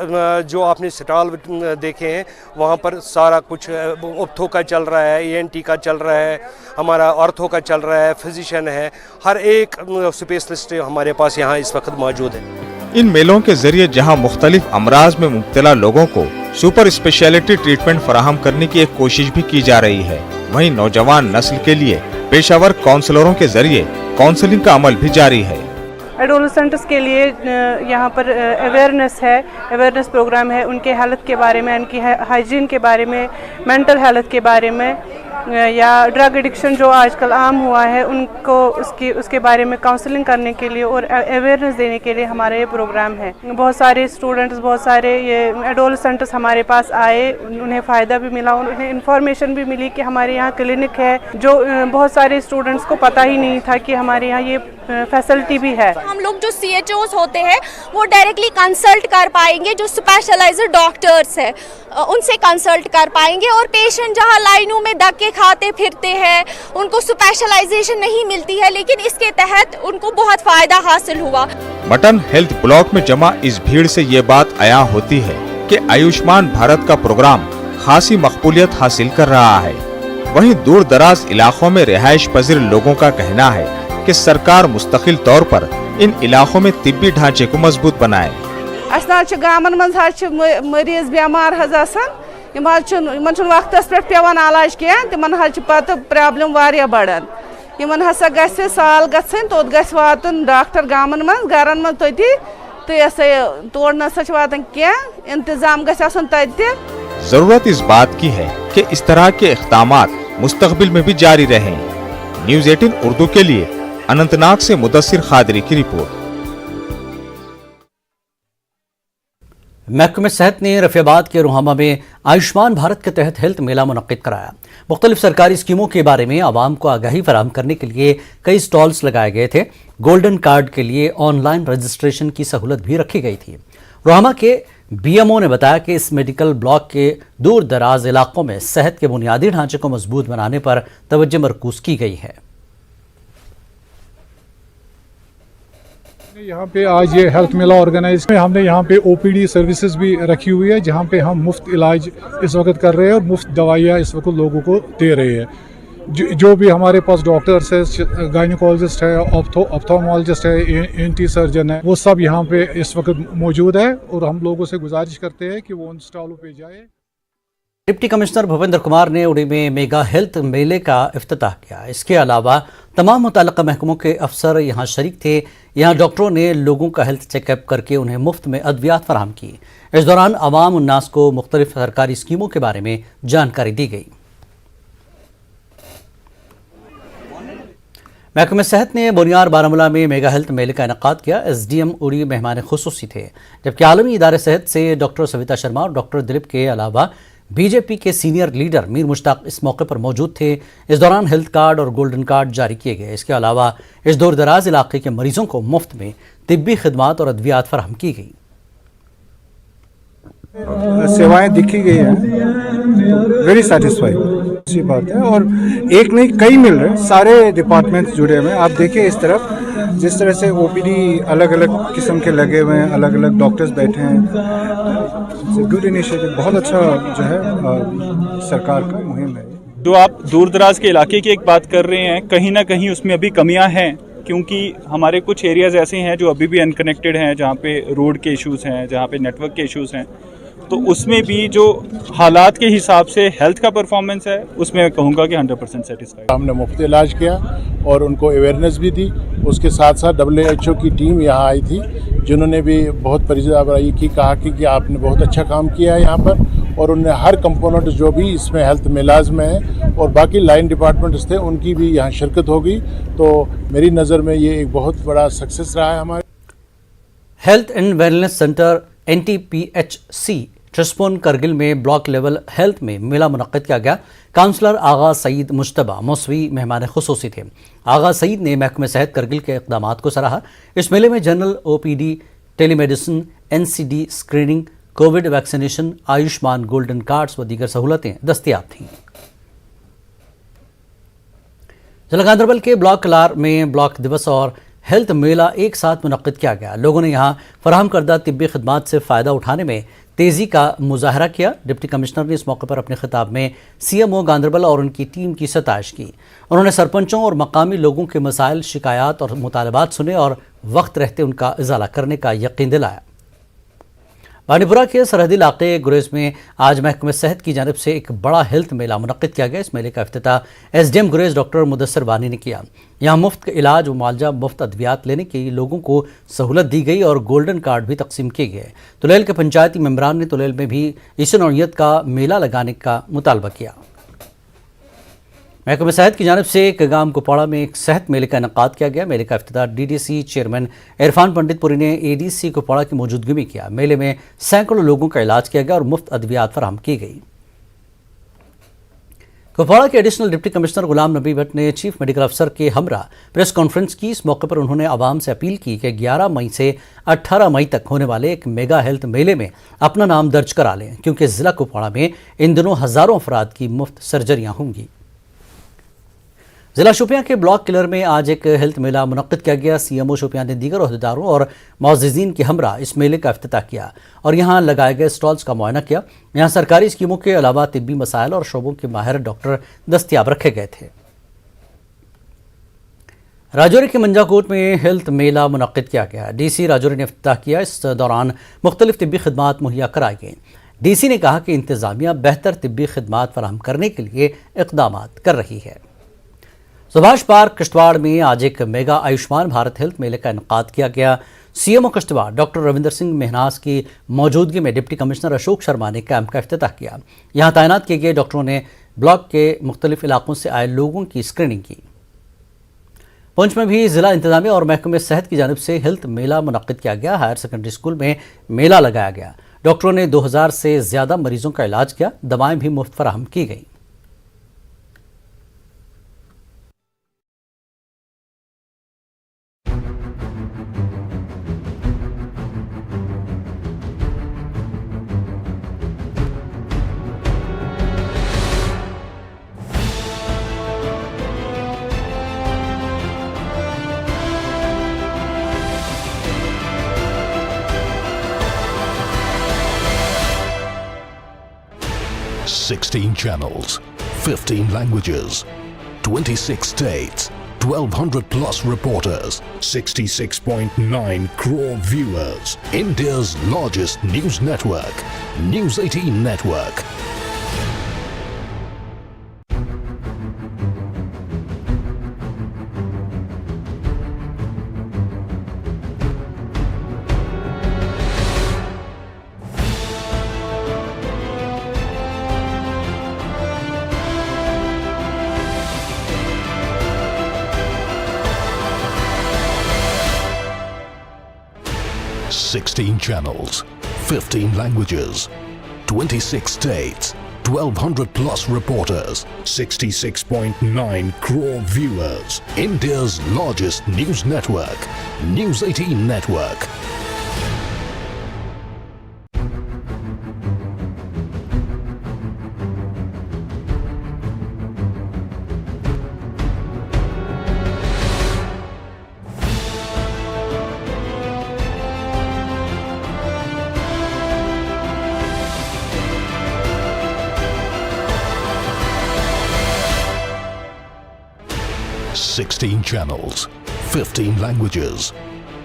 जो आपने स्टॉल देखे हैं वहाँ पर सारा कुछ ऑर्थो का चल रहा है, ENT का चल रहा है, हमारा ऑर्थो का चल रहा है, फिजिशियन है, हर एक स्पेशलिस्ट हमारे पास यहाँ इस वक्त मौजूद है। इन मेलों के जरिए जहां मुख्तलिफ अमराज में मुब्तला लोगों को सुपर स्पेशलिटी ट्रीटमेंट फराहम करने की एक कोशिश भी की जा रही है, वहीं नौजवान नस्ल के लिए पेशावर काउंसलरों के जरिए काउंसलिंग का अमल भी जारी है। एडोलसेंट्स के लिए यहाँ पर अवेयरनेस प्रोग्राम है, उनके हेल्थ के बारे में, उनकी हाइजीन के बारे में, मेंटल हेल्थ के बारे में, या ड्रग एडिक्शन जो आजकल आम हुआ है उनको उसके बारे में काउंसलिंग करने के लिए और अवेयरनेस देने के लिए हमारा ये प्रोग्राम है। बहुत सारे स्टूडेंट्स, बहुत सारे ये एडोलसेंट्स हमारे पास आए, उन्हें फ़ायदा भी मिला, उन्हें इन्फॉर्मेशन भी मिली कि हमारे यहाँ क्लिनिक है, जो बहुत सारे स्टूडेंट्स को पता ही नहीं था कि हमारे यहाँ ये फैसिलिटी भी है। हम लोग जो CHOs होते हैं वो डायरेक्टली कंसल्ट कर पाएंगे, जो स्पेशलाइज्ड डॉक्टर्स है उनसे कंसल्ट कर पाएंगे, और पेशेंट जहां लाइनों में धक्के खाते फिरते हैं, उनको स्पेशलाइजेशन नहीं मिलती है, लेकिन इसके तहत उनको बहुत फायदा हासिल हुआ। मटन हेल्थ ब्लॉक में जमा इस भीड़ से ये बात आया होती है कि आयुष्मान भारत का प्रोग्राम खासी मकबूलियत हासिल कर रहा है। वहीं दूर दराज इलाकों में रिहाइश पजीर लोगों का कहना है कि सरकार मुस्तकिल तौर पर इन इलाकों में तिब्बी ढांचे को मजबूत बनाए। गामन मज मरीज बेमार वक्तस पे पेवान इलाज कह तिमन पत प्रॉब्लम वारिया बढ़ान, यमन हसा गसे साल गसन तोत गस वातन डॉक्टर गामन मज गरन मज तति तो ऐसे तोड़ नसा वातन कह इंतजाम गस आसन तति। जरूरत इस बात की है कि इस तरह के इक़दामात मुस्तक़बिल में भी जारी रहें। न्यूज़ 18 उर्दू के लिए अनंतनाग से मुदस्सिर खादरी की रिपोर्ट। महकमे सेहत ने रफियाबाद के रोहामा में आयुष्मान भारत के तहत हेल्थ मेला मुनक्किद कराया। मुख्तलिफ सरकारी स्कीमों के बारे में आवाम को आगाही फराहम करने के लिए कई स्टॉल्स लगाए गए थे। गोल्डन कार्ड के लिए ऑनलाइन रजिस्ट्रेशन की सहूलत भी रखी गई थी। रोहामा के BMO ने बताया कि इस मेडिकल ब्लॉक के दूर दराज इलाकों में सेहत के बुनियादी ढांचे को मजबूत बनाने पर तवज्जो मरकूज की गई है। यहाँ पे आज ये हेल्थ मेला ऑर्गेनाइज में हमने यहाँ पे OPD सर्विसेज भी रखी हुई है, जहाँ पे हम मुफ्त इलाज इस वक्त कर रहे हैं और मुफ्त दवाइयाँ इस वक्त लोगों को दे रहे हैं। जो भी हमारे पास डॉक्टर्स है, गायनिकोलॉजिस्ट है, ऑप्थोमोलॉजिस्ट है, ENT सर्जन है, वो सब यहाँ पे इस वक्त मौजूद है और हम लोगों से गुजारिश करते हैं कि वो उन स्टॉलों पे जाए। डिप्टी कमिश्नर भूपेंद्र कुमार ने उड़ी में मेगा हेल्थ मेले का इफ्तिताह किया। इसके अलावा तमाम मुतल्लिका महकमों के अफसर यहाँ शरीक थे। यहाँ डॉक्टरों ने लोगों का हेल्थ चेकअप करके उन्हें मुफ्त में अद्वियात फराहम की। इस दौरान अवाम उन्नास को मुख्तलिफ सरकारी स्कीमों के बारे में जानकारी दी गई। महकमे सेहत ने बुनियार बारामूला में मेगा हेल्थ मेले का इनेकाद किया। SDM उड़ी मेहमान खुसूसी थे, जबकि आलमी इदारे सेहत से डॉक्टर सविता शर्मा और डॉक्टर दिलीप के अलावा BJP के सीनियर लीडर मीर मुश्ताक इस मौके पर मौजूद थे। इस दौरान हेल्थ कार्ड और गोल्डन कार्ड जारी किए गए। इसके अलावा इस दूर दराज इलाके के मरीजों को मुफ्त में तिब्बी खिदमात और अद्वियात फराहम की गई। सेवाएं दिखी गई हैं, वेरी सेटिस्फाइड, अच्छी बात है। और एक नहीं कई मिल रहे, सारे डिपार्टमेंट्स जुड़े हुए हैं। आप देखिए इस तरफ जिस तरह से OPD अलग अलग किस्म के लगे हुए हैं, अलग अलग डॉक्टर्स बैठे हैं, गुड इनिशिएटिव, बहुत अच्छा जो है सरकार का मुहिम है। जो आप दूर दराज के इलाके की एक बात कर रहे हैं, कहीं ना कहीं उसमें अभी कमियां हैं, क्योंकि हमारे कुछ एरियाज़ ऐसे हैं जो अभी भी अनकनेक्टेड हैं, जहाँ पे रोड के इश्यूज़ हैं, जहाँ पे नेटवर्क के इश्यूज़ हैं। तो उसमें भी जो हालात के हिसाब से हेल्थ का परफॉर्मेंस है, उसमें मैं कहूँगा कि 100% सेटिस्फाइड। हमने मुफ्त इलाज किया और उनको अवेयरनेस भी दी। उसके साथ साथ WHO की टीम यहाँ आई थी, जिन्होंने भी बहुत परिजाबराई की, कहा कि आपने बहुत अच्छा काम किया है यहाँ पर, और उन्होंने हर कंपोनेंट जो भी इसमें हेल्थ मेलाज में है और बाकी लाइन डिपार्टमेंट्स थे उनकी भी यहाँ शिरकत होगी। तो मेरी नज़र में ये एक बहुत बड़ा सक्सेस रहा है हमारे। Health and wellness centre NTPHC Trespone Kargil में ब्लॉक लेवल हेल्थ में मेला मुनक्किद किया गया। काउंसलर आगा सईद मुश्तबा मौसवी मेहमान खुसूसी थे। आगा सईद ने महकमे सेहत करगिल के इक़दामात को सराहा। इस मेले में general OPD, telemedicine, NCD screening, Covid vaccination, Ayushman golden cards व दीगर सहूलतें दस्तियाब थीं। जिला गांधरबल के ब्लॉक कलार में ब्लॉक दिवस और हेल्थ मेला एक साथ मुनक्किद किया गया। लोगों ने यहाँ फराहम करदा तिब्बी खिदमात से फ़ायदा उठाने में तेज़ी का मुजाहरा किया। डिप्टी कमिश्नर ने इस मौके पर अपने खिताब में CMO गांधरबल और उनकी टीम की सताइश की। उन्होंने सरपंचों और मकामी लोगों के मसाइल, शिकायत और मुतालबात सुने और वक्त रहते उनका इजाला करने का यकीन दिलाया। बानीपुरा के सरहदी इलाके गुरेज में आज महकमे सेहत की जानिब से एक बड़ा हेल्थ मेला मुनक्किद किया गया। इस मेले का इफ्तिताह SDM गुरेज डॉक्टर मुदस्सर वानी ने किया। यहाँ मुफ्त इलाज व मुआवजा, मुफ्त अद्वियात लेने के लोगों को सहूलत दी गई और गोल्डन कार्ड भी तकसीम किए गए। तुलेल के पंचायती मेंबरान ने तुलेल में भी इसी नौइयत का मेला लगाने का मुतालबा किया। महकमे सेहत की जानिब से गांव कुपवाड़ा में एक सेहत मेले का इनकाद किया गया। मेले का इफ्तिताह DDC चेयरमैन इरफान पंडित पुरी ने ADC कुपवाड़ा की मौजूदगी में किया। मेले में सैकड़ों लोगों का इलाज किया गया और मुफ्त अद्वियात फराहम की गई। कुपवाड़ा के additional deputy commissioner Ghulam Nabi Bhatt ने चीफ मेडिकल अफसर के हमरा प्रेस कॉन्फ्रेंस की। इस मौके पर उन्होंने आवाम से अपील की कि 11 मई से 18 मई तक होने वाले एक मेगा हेल्थ मेले में अपना नाम दर्ज करा लें, क्योंकि जिला कुपवाड़ा में इन दिनों हज़ारों अफराद की मुफ्त सर्जरियाँ होंगी। जिला शोपियां के ब्लॉक किलर में आज एक हेल्थ मेला मुनक्किद किया गया। CMO शोपियां ने दीगर अहदेदारों और मुअज़्ज़िज़ीन के हमरा इस मेले का इफ्तिताह किया और यहाँ लगाए गए स्टॉल्स का मुआयना किया। यहाँ सरकारी स्कीमों के अलावा तिब्बी मसाइल और शोबों के माहिर डॉक्टर दस्तियाब रखे गए थे। राजौरी के मंजाकोट में हेल्थ मेला मुनक्किद किया गया। DC राजौरी ने इफ्तिताह किया। इस दौरान मुख्तलिफ तिब्बी खिदमात मुहैया कराई गई। DC ने कहा कि इंतज़ामिया बेहतर तिब्बी खिदमात फराहम करने के लिए इक़दामात कर रही है। सुभाष पार्क किश्तवाड़ में आज एक मेगा आयुष्मान भारत हेल्थ मेले का इनकाद किया गया। CMO किश्तवाड़ डॉक्टर रविंदर सिंह मेहनाज की मौजूदगी में डिप्टी कमिश्नर अशोक शर्मा ने कैंप का इफ्तिताह किया। यहाँ तैनात किए गए डॉक्टरों ने ब्लॉक के मुख्तलिफ इलाकों से आए लोगों की स्क्रीनिंग की। पुंछ में भी जिला इंतजामिया और महकमे सेहत की जानिब से हेल्थ मेला मुनक्किद किया गया। हायर सेकेंडरी स्कूल में मेला लगाया गया। डॉक्टरों ने 2000 से ज़्यादा मरीजों का इलाज किया। दवाएँ भी मुफ्त फराहम की गई। Sixteen channels, 15 languages, 26 states, 1,200 plus reporters, 66.9 crore viewers. India's largest news network, News 18 Network. Sixteen channels, 15 languages, 26 states, 1,200 plus reporters, 66.9 crore viewers. India's largest news network, News 18 Network. Sixteen channels, 15 languages,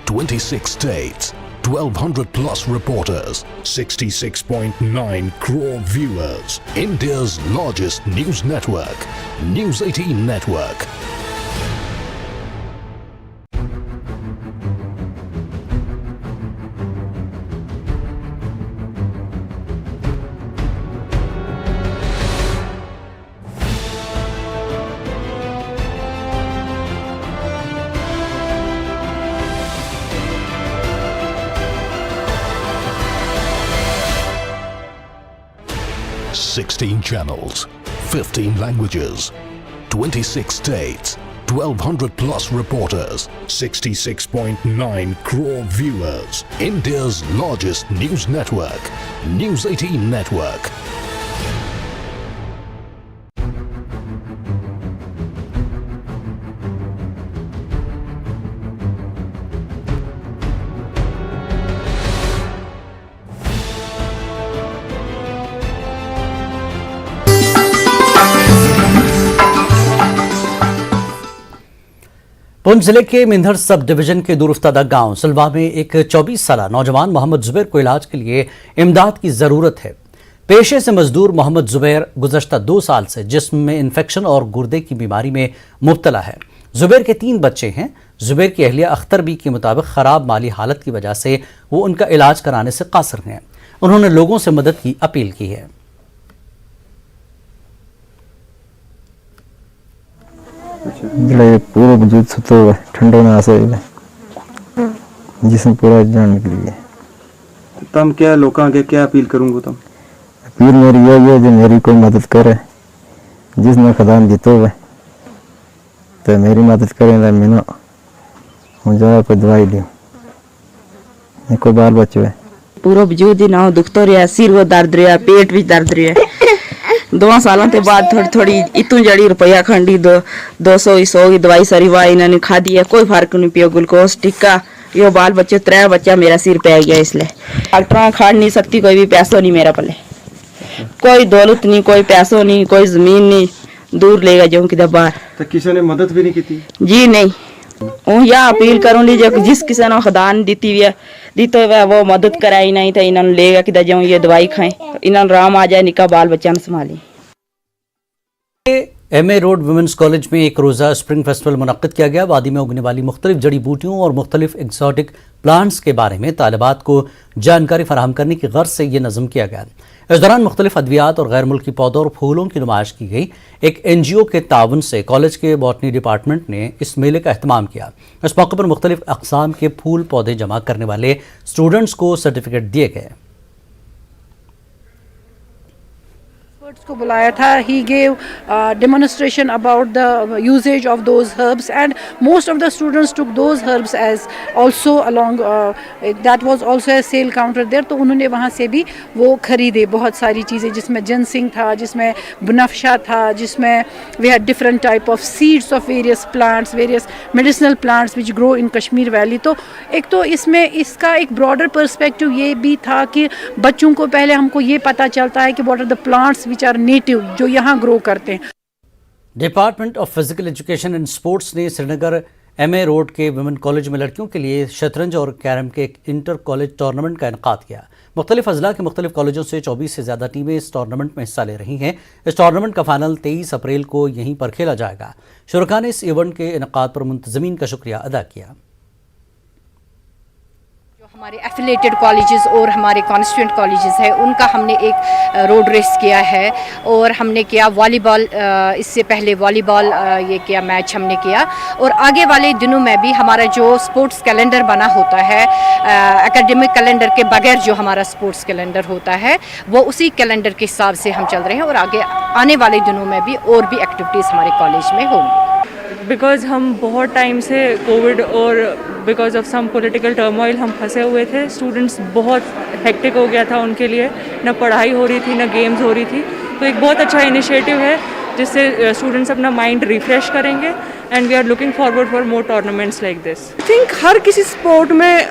26 states, 1,200 plus reporters, 66.9 crore viewers. India's largest news network, News 18 Network. Sixteen channels, 15 languages, 26 states, 1,200 plus reporters, 66.9 crore viewers. India's largest news network, News 18 Network. Poonch जिले के मिंधर sub division के दूरफ्तादा गांव सलवा में एक 24 साल नौजवान मोहम्मद जुबैर को इलाज के लिए इमदाद की जरूरत है। पेशे से मजदूर मोहम्मद जुबैर गुज़श्ता 2 साल से जिस्म में इन्फेक्शन और गुर्दे की बीमारी में मुब्तला है। जुबैर के 3 बच्चे हैं। जुबैर की अहलिया अख्तर बी के मुताबिक खराब माली हालत की वजह से वो उनका इलाज कराने से कासिर हैं। उन्होंने लोगों से मदद की अपील की है। पूरा वजूद तो ठंडे में आसे जिसमें पूरा जान के लिए तुम क्या लोगों आगे क्या अपील करूंगा? तुम अपील मेरी यही है जो मेरी कोई मदद करे, जिसने खुदा ने जीतो हुए तो मेरी मदद करें। मैंने मुझे कोई दवाई दी, कोई बाल बच्चे है पूरा वजूद ही ना दुख तो रहा, सिर वो दर्द रहा, पेट भी दर्द रहा। 2 सालों के बाद थोड़ी थोड़ी इतनी जड़ी रुपया खंडी 200 की दवाई सारी वाई इन्होंने खा दी है, कोई फर्क नहीं पिया। ग्लूकोज टिक्का यो बाल बच्चे 3 बच्चा मेरा सिर पै गया, इसलिए डॉक्टर खाड़ नहीं सकती, कोई भी पैसों नहीं मेरा पले, कोई दौलत नहीं, कोई पैसों नहीं, कोई जमीन नहीं, दूर लेगा जाऊँ किधर बाहर। तो किसी ने मदद भी नहीं की थी? जी नहीं। या अपील करूँगी जो जिस किसी ने खुदा ने दी हुई दी हुआ वो मदद कराई, नहीं तो इन्होंने लेगा किधर जाऊँ, ये दवाई खाएं, इन्होंने आराम आ जाए, निका बाल बच्चा ने संभाली। एमए रोड वुमेंस कॉलेज में एक रोज़ा स्प्रिंग फेस्टिवल मुनक्किद किया गया। वादी में उगने वाली मुख्तलिफ जड़ी बूटियों और मुख्तलिफ एक्सोटिक प्लांट्स के बारे में तालिबात को जानकारी फराहम करने की गर्ज से ये नज़म किया गया। इस दौरान मुख्तलिफ अद्वियात और गैर मुल्की पौधों और फूलों की नुमाइश की गई। एक NGO के ताउन से कॉलेज के बॉटनी डिपार्टमेंट ने इस मेले का एहतमाम किया। इस मौके पर मुख्तलिफ अक़साम के फूल पौधे जमा करने वाले स्टूडेंट्स को सर्टिफिकेट दिए गए। को बुलाया था। He gave demonstration about the usage of those herbs and most of the students took those herbs as also along that was also a sale counter there, तो उन्होंने वहाँ से भी वो खरीदे बहुत सारी चीज़ें, जिसमें जनसिंग था, जिसमें बनफशा था, जिसमें we had different type of seeds of various plants, various medicinal plants which grow in Kashmir Valley। तो एक तो इसमें इसका एक broader perspective ये भी था कि बच्चों को पहले हमको ये पता चलता है कि what are the plants which are native जो यहाँ ग्रो करते हैं। Department of physical education and sports ने श्रीनगर एमए रोड के वुमेन कॉलेज में लड़कियों के लिए शतरंज और कैरम के एक इंटर कॉलेज टूर्नामेंट का इनकाद किया। मुख्तलिफ अजला के मुख्तलिफ कॉलेजों से 24 से ज़्यादा टीमें इस टूर्नामेंट में हिस्सा ले रही हैं। इस टूर्नामेंट का फाइनल 23 अप्रैल को यहीं पर खेला जाएगा। शुरका ने इस इवेंट के इनकाद पर मुंतज़मीन का शुक्रिया अदा किया। हमारे एफिलेटेड कॉलेजेस और हमारे कॉन्स्टिट्यूएंट कॉलेजेस है उनका हमने एक रोड रेस किया है, और हमने किया वॉलीबॉल, इससे पहले वॉलीबॉल ये किया मैच हमने किया, और आगे वाले दिनों में भी हमारा जो स्पोर्ट्स कैलेंडर बना होता है एकेडमिक कैलेंडर के बगैर जो हमारा स्पोर्ट्स कैलेंडर होता है वो उसी कैलेंडर के हिसाब से हम चल रहे हैं, और आगे आने वाले दिनों में भी और भी एक्टिविटीज़ हमारे कॉलेज में होंगी। बिकॉज़ हम बहुत टाइम से कोविड और because of some political turmoil हम फंसे हुए थे। स्टूडेंट्स बहुत हेक्टिक हो गया था उनके लिए, ना पढ़ाई हो रही थी ना गेम्स हो रही थी, तो एक बहुत अच्छा इनिशिएटिव है जिससे स्टूडेंट्स अपना माइंड रिफ्रेश करेंगे, and we are looking forward for more tournaments like this. I think हर किसी स्पोर्ट में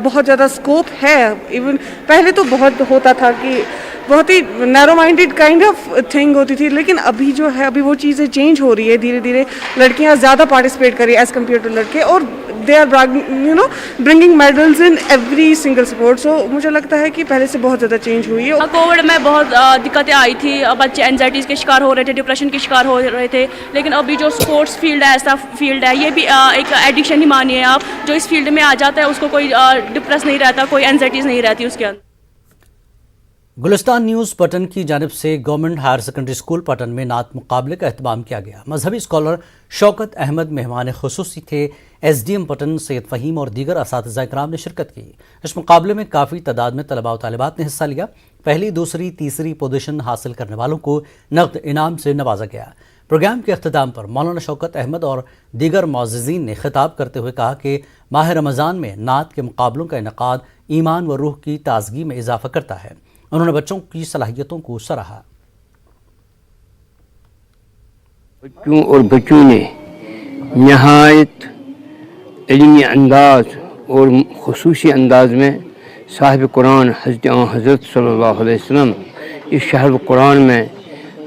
बहुत ज़्यादा स्कोप है। इवन पहले तो बहुत होता था कि बहुत ही narrow minded kind of thing होती थी, लेकिन अभी जो है अभी वो चीज़ें चेंज हो रही है धीरे धीरे। लड़कियां ज़्यादा पार्टिसिपेट कर रही है एज़ कम्पेयर टू लड़के, और they are bringing medals in every single sport. So मुझे लगता है कि पहले से बहुत ज़्यादा चेंज हुई है। कोविड में बहुत दिक्कतें आई थी, बच्चे एंजाइटीज़ के शिकार हो रहे थे, डिप्रेशन के शिकार हो रहे थे, लेकिन अभी जो स्पोर्ट्स फील्ड है, ऐसा फील्ड है, ये भी एक एडिक्शन ही मानिए आप, जो इस फील्ड में आ जाता है उसको कोई डिप्रेस नहीं रहता, कोई एंजाइटीज़ नहीं रहती उसके अंदर। गुलिस्तान न्यूज़ पटन की जानिब से government higher secondary school Pattan में नात मुकाबले का एहतमाम किया गया। मजहबी स्कॉलर शौकत अहमद मेहमान खुसूसी थे। SDM पटन सैयद फ़हीम और दीगर असातिज़ा इकराम ने शिरकत की। इस मुकाबले में काफ़ी तादाद में तलबा और तालिबात ने हिस्सा लिया। पहली, दूसरी, तीसरी पोजीशन हासिल करने वालों को नकद इनाम से नवाजा गया। प्रोग्राम के अख्ताम पर मौलाना शौकत अहमद और दीगर मुअज़्ज़िज़ीन ने खिताब करते हुए कहा कि माह रमज़ान में नात के मुकाबलों का इनेकाद ईमान व रूह की ताज़गी में इजाफ़ा करता है। उन्होंने बच्चों की सलाहियतों को सराहा। बच्चों ने नहायत इल्मी अंदाज और खुसूसी अंदाज में साहिब कुरान हज़रत सल्लल्लाहु अलैहि वसल्लम इस शहर कुरान में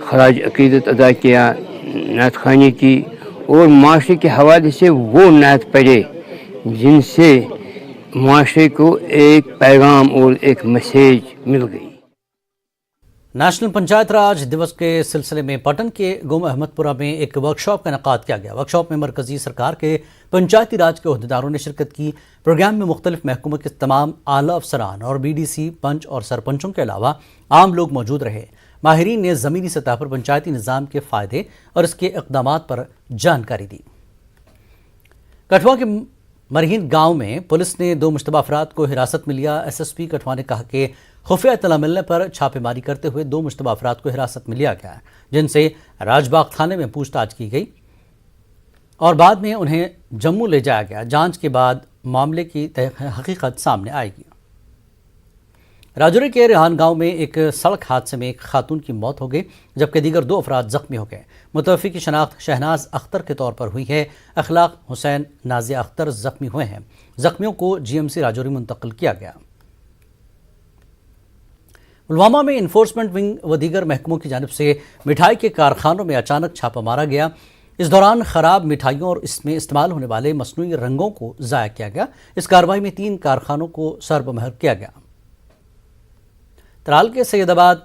खराज अक़ीदत अदा किया, नात ख़ानी की और माशरे के हवाले से वो नात पढ़े जिनसे माशरे को एक पैगाम और एक मैसेज मिल गई। नेशनल पंचायत राज दिवस के सिलसिले में पटन के गुम अहमदपुरा में एक वर्कशॉप का इनेकाद किया गया। वर्कशॉप में मरकजी सरकार के पंचायती राज के ओहदेदारों ने शिरकत की। प्रोग्राम में मुख्तलिफ महकमों के तमाम आला अफसरान और BDC, पंच और सरपंचों के अलावा आम लोग मौजूद रहे। माहिरीन ने ज़मीनी सतह पर पंचायती निज़ाम के फ़ायदे और इसके इक़दामात पर जानकारी दी। कठुआ के मरहीन गांव में पुलिस ने 2 मुश्तबा अफराद को हिरासत में लिया। SSP कठुआ ने कहा कि खुफिया इत्तला मिलने पर छापेमारी करते हुए 2 मुश्तबा अफराद को हिरासत में लिया गया, जिनसे राजबाग थाने में पूछताछ की गई और बाद में उन्हें जम्मू ले जाया गया। जांच के बाद मामले की हकीकत सामने आएगी। राजौरी के रेहान गांव में एक सड़क हादसे में एक खातून की मौत हो गई, जबकि दीगर 2 अफराद जख्मी हो गए। मुतवफ़ी की शनाख्त शहनाज अख्तर के तौर पर हुई है। अखलाक हुसैन, नाजिया अख्तर जख्मी हुए हैं। जख्मियों को GMC राजौरी मुंतकिल किया गया। पुलवामा में इन्फोर्समेंट विंग व दीगर महकमों की जानिब से मिठाई के कारखानों में अचानक छापा मारा गया। इस दौरान खराब मिठाइयों और इसमें इस्तेमाल होने वाले मसनूई रंगों को ज़ाया किया गया। इस कार्रवाई में 3 कारखानों को सर्बमहर किया गया। तराल के सैयदाबाद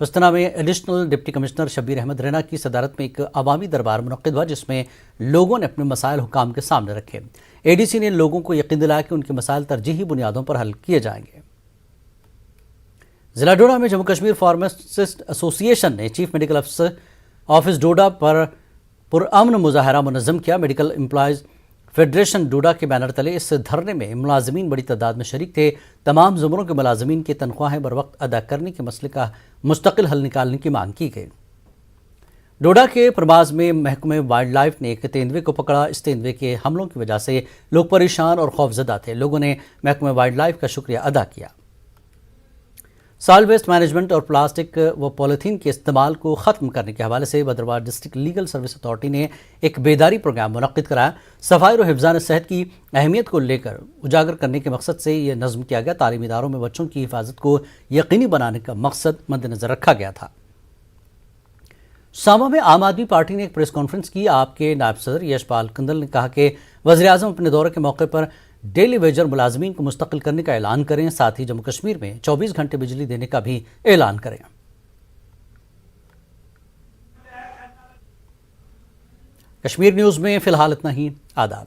पस्तना में additional deputy commissioner Shabbir Ahmad Raina की सदारत में एक अवामी दरबार मुनक्किद हुआ, जिसमें लोगों ने अपने मसाइल हुकाम के सामने रखे। ADC ने लोगों को यकीन दिलाया कि उनके मसाइल तरजीही बुनियादों पर हल किए जाएंगे। जिला डोडा में जम्मू कश्मीर फार्मासिस्ट एसोसिएशन ने चीफ मेडिकल अफसर ऑफिस डोडा पर पुरअमन मुजाहरा मुनज़्ज़म किया। मेडिकल एम्प्लॉयज़ फेडरेशन डोडा के बैनर तले इस धरने में मुलाजमीन बड़ी तादाद में शरीक थे। तमाम ज़ुमरों के मुलाजमीन की तनख्वाहें बर वक्त अदा करने के मसले का मुस्तकिल हल निकालने की मांग की गई। डोडा के प्रमाज में महकमे वाइल्ड लाइफ ने एक तेंदुए को पकड़ा। इस तेंदुए के हमलों की वजह से लोग परेशान और खौफजदा थे। लोगों ने महकमे वाइल्ड लाइफ का शुक्रिया अदा किया। सॉलिड वेस्ट मैनेजमेंट और प्लास्टिक व पॉलीथीन के इस्तेमाल को ख़त्म करने के हवाले से Bhaderwah district legal service authority ने एक बेदारी प्रोग्राम मुनक्किद कराया। सफाई और हिफ्ज़ान सेहत की अहमियत को लेकर उजागर करने के मकसद से ये नज़्म किया गया। तालीमी इदारों में बच्चों की हिफाजत को यकीनी बनाने का मकसद मद्देनज़र रखा गया था। सामा में आम आदमी पार्टी ने एक प्रेस कॉन्फ्रेंस की। आपके नायब सदर यशपाल कंदल ने कहा कि वज़ीर-ए-आज़म अपने दौरे के मौके पर डेली वेजर मुलाजमीन को मुस्तकिल करने का ऐलान करें, साथ ही जम्मू कश्मीर में 24 घंटे बिजली देने का भी ऐलान करें। कश्मीर न्यूज़ में फ़िलहाल इतना ही। आदाब।